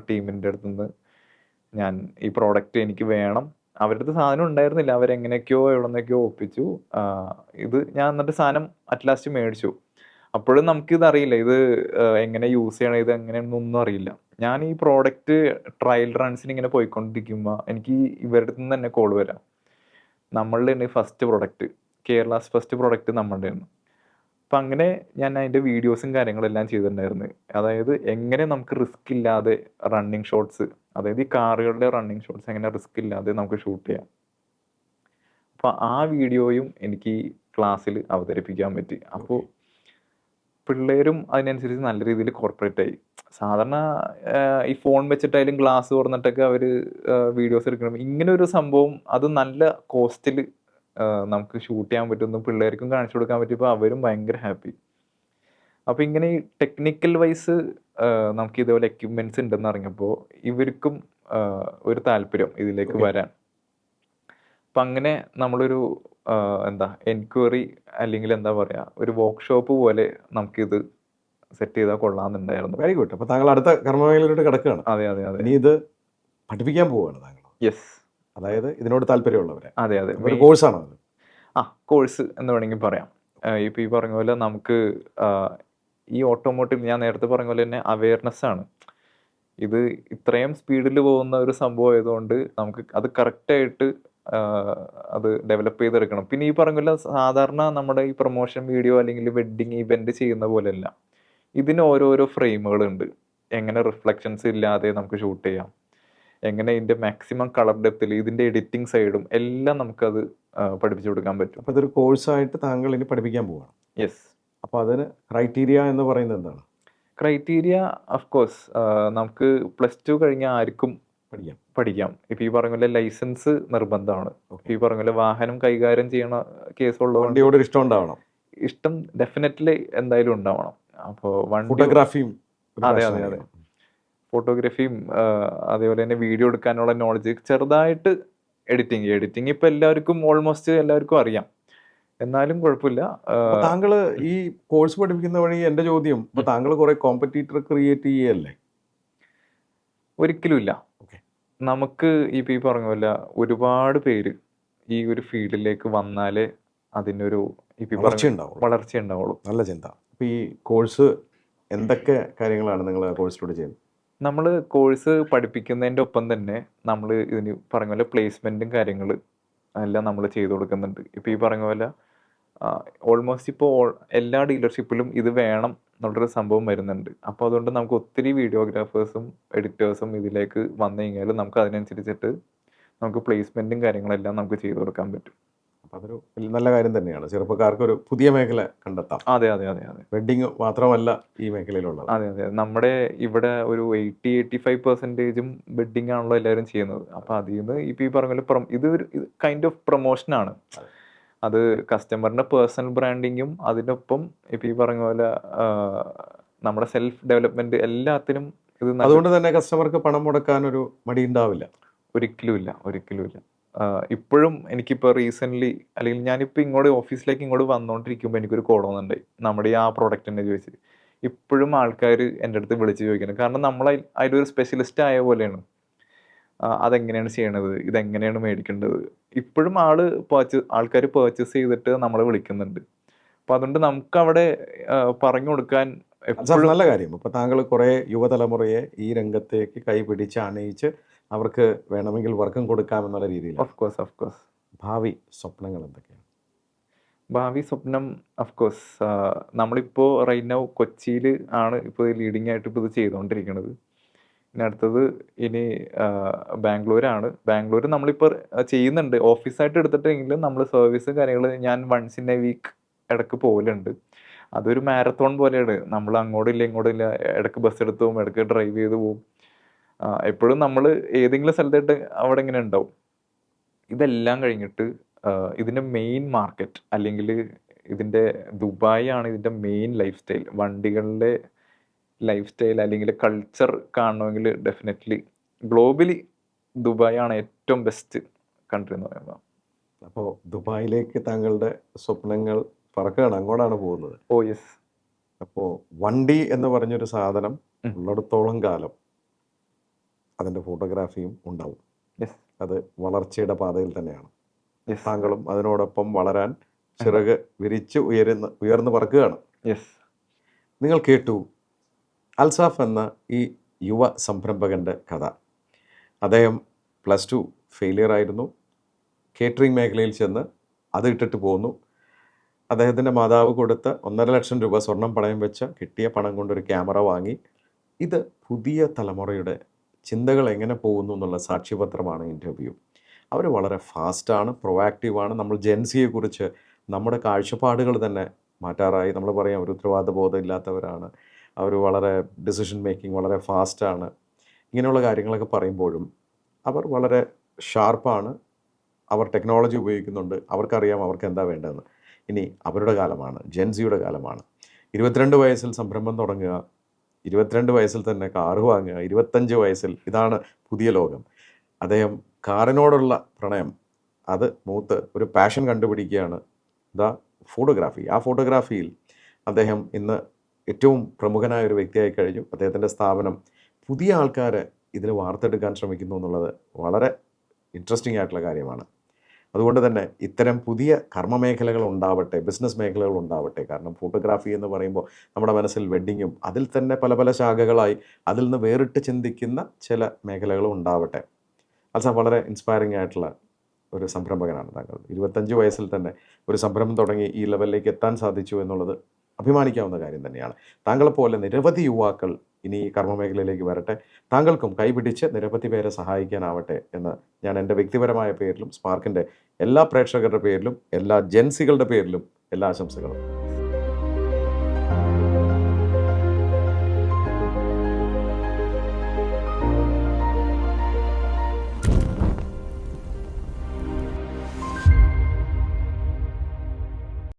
ടീമിൻ്റെ അടുത്ത് നിന്ന് ഞാൻ ഈ പ്രോഡക്റ്റ് എനിക്ക് വേണം. അവരുടെ അടുത്ത് സാധനം ഉണ്ടായിരുന്നില്ല. അവരെങ്ങനെയൊക്കെയോ എവിടുന്നൊക്കെയോ ഒപ്പിച്ചു. ഇത് ഞാൻ എന്നിട്ട് സാധനം അറ്റ് ലാസ്റ്റ് മേടിച്ചു. അപ്പോഴും നമുക്കിത് അറിയില്ല. ഇത് എങ്ങനെ യൂസ് ചെയ്യണം, ഇത് എങ്ങനെയാണെന്നൊന്നും അറിയില്ല. ഞാൻ ഈ പ്രോഡക്റ്റ് ട്രയൽ റൺസിന് ഇങ്ങനെ പോയിക്കൊണ്ടിരിക്കുമ്പോൾ എനിക്ക് ഇവരുടെ അടുത്ത് നിന്ന് തന്നെ കോൾ വരാം. നമ്മളുടെ തന്നെ first product, Kerala's first product നമ്മളുടെ ആണ്. അപ്പം അങ്ങനെ ഞാൻ അതിൻ്റെ വീഡിയോസും കാര്യങ്ങളെല്ലാം ചെയ്തിട്ടുണ്ടായിരുന്നു. അതായത് എങ്ങനെ നമുക്ക് റിസ്ക് ഇല്ലാതെ റണ്ണിങ് ഷോട്ട്സ്, അതായത് ഈ കാറുകളുടെ റണ്ണിങ് ഷോട്ട്സ് എങ്ങനെ റിസ്ക് ഇല്ലാതെ നമുക്ക് ഷൂട്ട് ചെയ്യാം. അപ്പം ആ വീഡിയോയും എനിക്ക് ക്ലാസ്സിൽ അവതരിപ്പിക്കാൻ പറ്റി. അപ്പോൾ പിള്ളേരും അതിനനുസരിച്ച് നല്ല രീതിയിൽ കോർപ്പറേറ്റ് ആയി. സാധാരണ ഈ ഫോൺ വെച്ചിട്ടായാലും ഗ്ലാസ് തുറന്നിട്ടൊക്കെ അവർ വീഡിയോസ് എടുക്കണം. ഇങ്ങനെ ഒരു സംഭവം അത് നല്ല കോസ്റ്റിൽ നമുക്ക് ഷൂട്ട് ചെയ്യാൻ പറ്റുന്നു, പിള്ളേർക്കും കാണിച്ചു കൊടുക്കാൻ പറ്റിയപ്പോൾ അവരും ഭയങ്കര ഹാപ്പി. അപ്പോൾ ഇങ്ങനെ ഈ ടെക്നിക്കൽ വൈസ് നമുക്ക് ഇതേപോലെ എക്യുപ്മെന്റ്സ് ഉണ്ടെന്ന് അറിഞ്ഞപ്പോൾ ഇവർക്കും ഒരു താല്പര്യം ഇതിലേക്ക് വരാൻ. അപ്പം അങ്ങനെ നമ്മളൊരു എന്താ എൻക്വയറി അല്ലെങ്കിൽ എന്താ പറയുക ഒരു വർക്ക്ഷോപ്പ് പോലെ നമുക്കിത് സെറ്റ് ചെയ്താൽ കൊള്ളാമെന്നുണ്ടായിരുന്നു. Very good. അപ്പോൾ താങ്കൾ അടുത്ത കർമ്മമേഖലയിലോട്ട് കിടക്കുകയാണ്. അതെ, അതെ, അതെ. ഇനി ഇത് പഠിപ്പിക്കാൻ പോവുകയാണ് താങ്കൾ. യെസ്. അതായത് ഇതിനോട് താല്പര്യമുള്ളവരെ. അതെ, അതെ. ഒരു കോഴ്സാണോ അത്? കോഴ്സ് എന്ന് വേണമെങ്കിൽ പറയാം. ഇപ്പം ഈ പറഞ്ഞ പോലെ നമുക്ക് ഈ ഓട്ടോമോട്ടീവ് ഞാൻ നേരത്തെ പറഞ്ഞ പോലെ തന്നെ അവയർനെസ് ആണ്. ഇത് ഇത്രയും സ്പീഡിൽ പോകുന്ന ഒരു സംഭവം ആയതുകൊണ്ട് നമുക്ക് അത് കറക്റ്റായിട്ട് അത് ഡെവലപ്പ് ചെയ്തെടുക്കണം. പിന്നെ ഈ പറഞ്ഞ പോലെ സാധാരണ നമ്മുടെ ഈ പ്രൊമോഷൻ വീഡിയോ അല്ലെങ്കിൽ വെഡ്ഡിങ് ഇവന്റ് ചെയ്യുന്ന പോലെയല്ല. ഇതിന് ഓരോരോ ഫ്രെയിമുകളുണ്ട്. എങ്ങനെ റിഫ്ലക്ഷൻസ് ഇല്ലാതെ നമുക്ക് ഷൂട്ട് ചെയ്യാം, എങ്ങനെ ഇതിൻ്റെ മാക്സിമം കളർ ഡെപ്തിൽ ഇതിൻ്റെ എഡിറ്റിംഗ് സൈഡും എല്ലാം നമുക്കത് പഠിപ്പിച്ചു കൊടുക്കാൻ പറ്റും. അപ്പോൾ ഇതൊരു കോഴ്സായിട്ട് താങ്കൾ ഇനി പഠിപ്പിക്കാൻ പോവുകയാണ്. യെസ്. അപ്പോൾ അതിന് ക്രൈറ്റീരിയ എന്ന് പറയുന്നത് എന്താണ്? ക്രൈറ്റീരിയ ഓഫ് കോഴ്സ് നമുക്ക് +2 കഴിഞ്ഞ ആർക്കും പഠിക്കാം. ഇപ്പം ഈ പറഞ്ഞ പോലെ ലൈസൻസ് നിർബന്ധമാണ്. ഈ പറഞ്ഞ പോലെ വാഹനം കൈകാര്യം ചെയ്യണ കേസുള്ളതുകൊണ്ട് വണ്ടിയോട് ഇഷ്ടം ഉണ്ടാവണം. ഇഷ്ടം ഡെഫിനറ്റ്ലി എന്തായാലും ഉണ്ടാവണം. അപ്പോൾ ഫോട്ടോഗ്രാഫിയും. അതെ, അതെ, അതെ. ഫോട്ടോഗ്രാഫിയും അതേപോലെ തന്നെ വീഡിയോ എടുക്കാനുള്ള നോളജ്, ചെറുതായിട്ട് എഡിറ്റിംഗ് ഇപ്പം എല്ലാവർക്കും ഓൾമോസ്റ്റ് എല്ലാവർക്കും അറിയാം. എന്നാലും കുഴപ്പമില്ല. താങ്കൾ ഈ കോഴ്സ് പഠിപ്പിക്കുന്ന വഴി എൻ്റെ ചോദ്യം, ഇപ്പോൾ താങ്കൾ കുറെ കോമ്പറ്റീറ്റർ ക്രിയേറ്റ് ചെയ്യല്ലേ? ഒരിക്കലും ഇല്ല. നമുക്ക് ഇപ്പം ഈ പറഞ്ഞ പോലെ ഒരുപാട് പേര് ഈ ഒരു ഫീൽഡിലേക്ക് വന്നാലേ അതിനൊരു വളർച്ച ഉണ്ടാവുള്ളൂ. നല്ല ചിന്ത. അപ്പോൾ ഈ കോഴ്സ് എന്തൊക്കെ കാര്യങ്ങളാണ് നിങ്ങൾ കോഴ്സിലൂടെ ചെയ്യുന്നത്? നമ്മൾ കോഴ്സ് പഠിപ്പിക്കുന്നതിൻ്റെ ഒപ്പം തന്നെ നമ്മൾ ഇതിന് പറഞ്ഞ പോലെ പ്ലേസ്മെൻറ്റും കാര്യങ്ങൾ എല്ലാം നമ്മൾ ചെയ്തു കൊടുക്കുന്നുണ്ട്. ഇപ്പോൾ ഈ പറഞ്ഞ പോലെ ഓൾമോസ്റ്റ് ഇപ്പോൾ എല്ലാ ഡീലർഷിപ്പിലും ഇത് വേണം എന്നുള്ളൊരു സംഭവം വരുന്നുണ്ട്. അപ്പോൾ അതുകൊണ്ട് നമുക്ക് ഒത്തിരി വീഡിയോഗ്രാഫേഴ്സും എഡിറ്റേഴ്സും ഇതിലേക്ക് വന്നു കഴിഞ്ഞാൽ നമുക്ക് അതിനനുസരിച്ചിട്ട് നമുക്ക് പ്ലേസ്മെൻറ്റും കാര്യങ്ങളെല്ലാം നമുക്ക് ചെയ്തു കൊടുക്കാൻ പറ്റും. അപ്പോൾ അതൊരു നല്ല കാര്യം തന്നെയാണ്. ചെറുപ്പക്കാർക്ക് ഒരു പുതിയ മേഖല കണ്ടെത്താം. അതെ, അതെ, അതെ, അതെ. വെഡ്ഡിങ് മാത്രമല്ല ഈ മേഖലയിലുള്ളത്. അതെ, അതെ. നമ്മുടെ ഇവിടെ ഒരു 80-85% വെഡ്ഡിങ് ആണല്ലോ എല്ലാവരും ചെയ്യുന്നത്. അപ്പോൾ അതിൽ നിന്ന് ഇപ്പോൾ ഈ പറഞ്ഞ പോലെ ഇത് കൈൻഡ് ഓഫ് പ്രൊമോഷനാണ്. അത് കസ്റ്റമറിൻ്റെ പേഴ്സണൽ ബ്രാൻഡിങ്ങും അതിനൊപ്പം ഇപ്പോൾ ഈ പറഞ്ഞ പോലെ നമ്മുടെ സെൽഫ് ഡെവലപ്മെൻറ്റ് എല്ലാത്തിനും ഇത്. അതുകൊണ്ട് തന്നെ കസ്റ്റമർക്ക് പണം മുടക്കാനൊരു മടി ഉണ്ടാവില്ല. ഒരിക്കലുമില്ല. ഇപ്പോഴും എനിക്കിപ്പോൾ റീസെൻ്റ്ലി അല്ലെങ്കിൽ ഞാനിപ്പോൾ ഓഫീസിലേക്ക് ഇങ്ങോട്ട് വന്നുകൊണ്ടിരിക്കുമ്പോൾ എനിക്കൊരു കോൾ വന്നിട്ടുണ്ടായി നമ്മുടെ ആ പ്രോഡക്റ്റിനെ ചോദിച്ച്. ഇപ്പോഴും ആൾക്കാർ എൻ്റെ അടുത്ത് വിളിച്ച് ചോദിക്കുന്നത്. കാരണം നമ്മൾ അതിലൊരു സ്പെഷ്യലിസ്റ്റ് ആയ പോലെയാണ്. അതെങ്ങനെയാണ് ചെയ്യണത്, ഇതെങ്ങനെയാണ് മേടിക്കേണ്ടത്, ഇപ്പോഴും ആൾക്കാർ പർച്ചേസ് ചെയ്തിട്ട് നമ്മളെ വിളിക്കുന്നുണ്ട്. അപ്പോൾ അതുകൊണ്ട് നമുക്കവിടെ പറഞ്ഞു കൊടുക്കാൻ നല്ല കാര്യം. അപ്പോൾ താങ്കൾ കുറേ യുവതലമുറയെ ഈ രംഗത്തേക്ക് കൈപിടിച്ച് അണയിച്ച് അവർക്ക് വേണമെങ്കിൽ വർക്കും കൊടുക്കാമെന്നുള്ള രീതിയിൽ. Of course. ഭാവി സ്വപ്നങ്ങൾ എന്തൊക്കെയാണ്? ഭാവി സ്വപ്നം ഓഫ് കോഴ്സ് നമ്മളിപ്പോൾ റൈറ്റ് നൗ കൊച്ചിയിൽ ആണ് ഇപ്പോൾ ലീഡിംഗ് ആയിട്ട് ഇപ്പോൾ ഇത് ചെയ്തുകൊണ്ടിരിക്കുന്നത്. ഇനി അടുത്തത് ഇനി ബാംഗ്ലൂരാണ്. ബാംഗ്ലൂർ നമ്മളിപ്പോൾ ചെയ്യുന്നുണ്ട്. ഓഫീസായിട്ട് എടുത്തിട്ടെങ്കിലും നമ്മൾ സർവീസ് കാര്യങ്ങൾ ഞാൻ വൺസ് ഇൻ എ വീക്ക് ഇടയ്ക്ക് പോകലുണ്ട്. അതൊരു മാരത്തോൺ പോലെയാണ്. നമ്മൾ അങ്ങോട്ടില്ല ഇങ്ങോട്ടില്ല, ഇടയ്ക്ക് ബസ് എടുത്ത് പോകും, ഇടയ്ക്ക് ഡ്രൈവ് ചെയ്ത് പോകും. എപ്പോഴും നമ്മൾ ഏതെങ്കിലും സ്ഥലത്തായിട്ട് അവിടെ ഇങ്ങനെ ഉണ്ടാവും. ഇതെല്ലാം കഴിഞ്ഞിട്ട് ഇതിൻ്റെ മെയിൻ മാർക്കറ്റ് അല്ലെങ്കിൽ ഇതിൻ്റെ ദുബായ് ആണ് ഇതിൻ്റെ മെയിൻ ലൈഫ് സ്റ്റൈൽ. വണ്ടികളുടെ ലൈഫ് സ്റ്റൈൽ അല്ലെങ്കിൽ കൾച്ചർ കാണണമെങ്കിൽ ഡെഫിനറ്റ്ലി ഗ്ലോബലി ദുബായ് ആണ് ഏറ്റവും ബെസ്റ്റ് കൺട്രി എന്ന് പറയുന്നത്. അപ്പോൾ ദുബായിലേക്ക് താങ്കളുടെ സ്വപ്നങ്ങൾ പറക്കുകയാണ്, അങ്ങോട്ടാണ് പോകുന്നത്. Oh yes. അപ്പോൾ വണ്ടി എന്ന് പറഞ്ഞൊരു സാധനം ഉള്ളിടത്തോളം കാലം അതിൻ്റെ ഫോട്ടോഗ്രാഫിയും ഉണ്ടാവും. യെസ് അത് വളർച്ചയുടെ പാതയിൽ തന്നെയാണ്. യെസ് താങ്കളും അതിനോടൊപ്പം വളരാൻ ചിറക് വിരിച്ച് ഉയർന്ന് പറക്കുകയാണ്. യെസ്. നിങ്ങൾ കേട്ടു അൽസാഫ് എന്ന ഈ യുവ സംരംഭകൻ്റെ കഥ. അദ്ദേഹം +2 ഫെയിലിയർ ആയിരുന്നു. കേറ്ററിംഗ് മേഖലയിൽ ചെന്ന് അത് ഇട്ടിട്ട് പോന്നു. അദ്ദേഹത്തിൻ്റെ മാതാവ് കൊടുത്ത 1.5 ലക്ഷം രൂപ സ്വർണം പണയം വെച്ച കിട്ടിയ പണം കൊണ്ടൊരു ക്യാമറ വാങ്ങി. ഇത് പുതിയ തലമുറയുടെ ചിന്തകൾ എങ്ങനെ പോകുന്നു എന്നുള്ള സാക്ഷ്യപത്രമാണ് ഇൻ്റർവ്യൂ. അവർ വളരെ ഫാസ്റ്റാണ്, പ്രൊവാക്റ്റീവാണ്. നമ്മൾ ജെൻസിയെക്കുറിച്ച് നമ്മുടെ കാഴ്ചപ്പാടുകൾ തന്നെ മാറ്റാറായി. നമ്മൾ പറയാം ഒരു ഉത്തരവാദിത്ത ബോധം ഇല്ലാത്തവരാണ്, അവർ വളരെ ഡിസിഷൻ മേക്കിംഗ് വളരെ ഫാസ്റ്റാണ്. ഇങ്ങനെയുള്ള കാര്യങ്ങളൊക്കെ പറയുമ്പോഴും അവർ വളരെ ഷാർപ്പാണ്. അവർ ടെക്നോളജി ഉപയോഗിക്കുന്നുണ്ട്. അവർക്കറിയാം അവർക്ക് എന്താ വേണ്ടതെന്ന്. ഇനി അവരുടെ കാലമാണ്, ജെൻസിയുടെ കാലമാണ്. 22 വയസ്സിൽ സംരംഭം തുടങ്ങുക, 22 വയസ്സിൽ തന്നെ കാറ് വാങ്ങുക, 25 വയസ്സിൽ ഇതാണ് പുതിയ ലോകം. അദ്ദേഹം കാറിനോടുള്ള പ്രണയം അത് മൂത്ത് ഒരു പാഷൻ കണ്ടുപിടിക്കുകയാണ്, ഫോട്ടോഗ്രാഫി. ആ ഫോട്ടോഗ്രാഫിയിൽ അദ്ദേഹം ഇന്ന് ഏറ്റവും പ്രമുഖനായ ഒരു വ്യക്തിയായി കഴിഞ്ഞു. അദ്ദേഹത്തിൻ്റെ സ്ഥാപനം പുതിയ ആൾക്കാരെ ഇതിൽ വാർത്തെടുക്കാൻ ശ്രമിക്കുന്നു എന്നുള്ളത് വളരെ ഇൻട്രസ്റ്റിംഗ് ആയിട്ടുള്ള കാര്യമാണ്. അതുകൊണ്ട് തന്നെ ഇത്തരം പുതിയ കർമ്മമേഖലകൾ ഉണ്ടാവട്ടെ, ബിസിനസ് മേഖലകൾ ഉണ്ടാവട്ടെ. കാരണം ഫോട്ടോഗ്രാഫി എന്ന് പറയുമ്പോൾ നമ്മുടെ മനസ്സിൽ വെഡ്ഡിങ്ങും അതിൽ തന്നെ പല പല ശാഖകളായി അതിൽ നിന്ന് വേറിട്ട് ചിന്തിക്കുന്ന ചില മേഖലകളും ഉണ്ടാവട്ടെ. അൽസാഫ് വളരെ ഇൻസ്പയറിംഗ് ആയിട്ടുള്ള ഒരു സംരംഭകനാണ് താങ്കൾ. 25 വയസ്സിൽ തന്നെ ഒരു സംരംഭം തുടങ്ങി ഈ ലെവലിലേക്ക് എത്താൻ സാധിച്ചു എന്നുള്ളത് അഭിമാനിക്കാവുന്ന കാര്യം തന്നെയാണ്. താങ്കളെപ്പോലെ നിരവധി യുവാക്കൾ ഇനി ഈ കർമ്മമേഖലയിലേക്ക് വരട്ടെ. താങ്കൾക്കും കൈപിടിച്ച് നിരവധി പേരെ സഹായിക്കാനാവട്ടെ എന്ന് ഞാൻ എൻ്റെ വ്യക്തിപരമായ പേരിലും സ്പാർക്കിൻ്റെ എല്ലാ പ്രേക്ഷകരുടെ പേരിലും എല്ലാ ജെൻസികളുടെ പേരിലും എല്ലാ ആശംസകളും.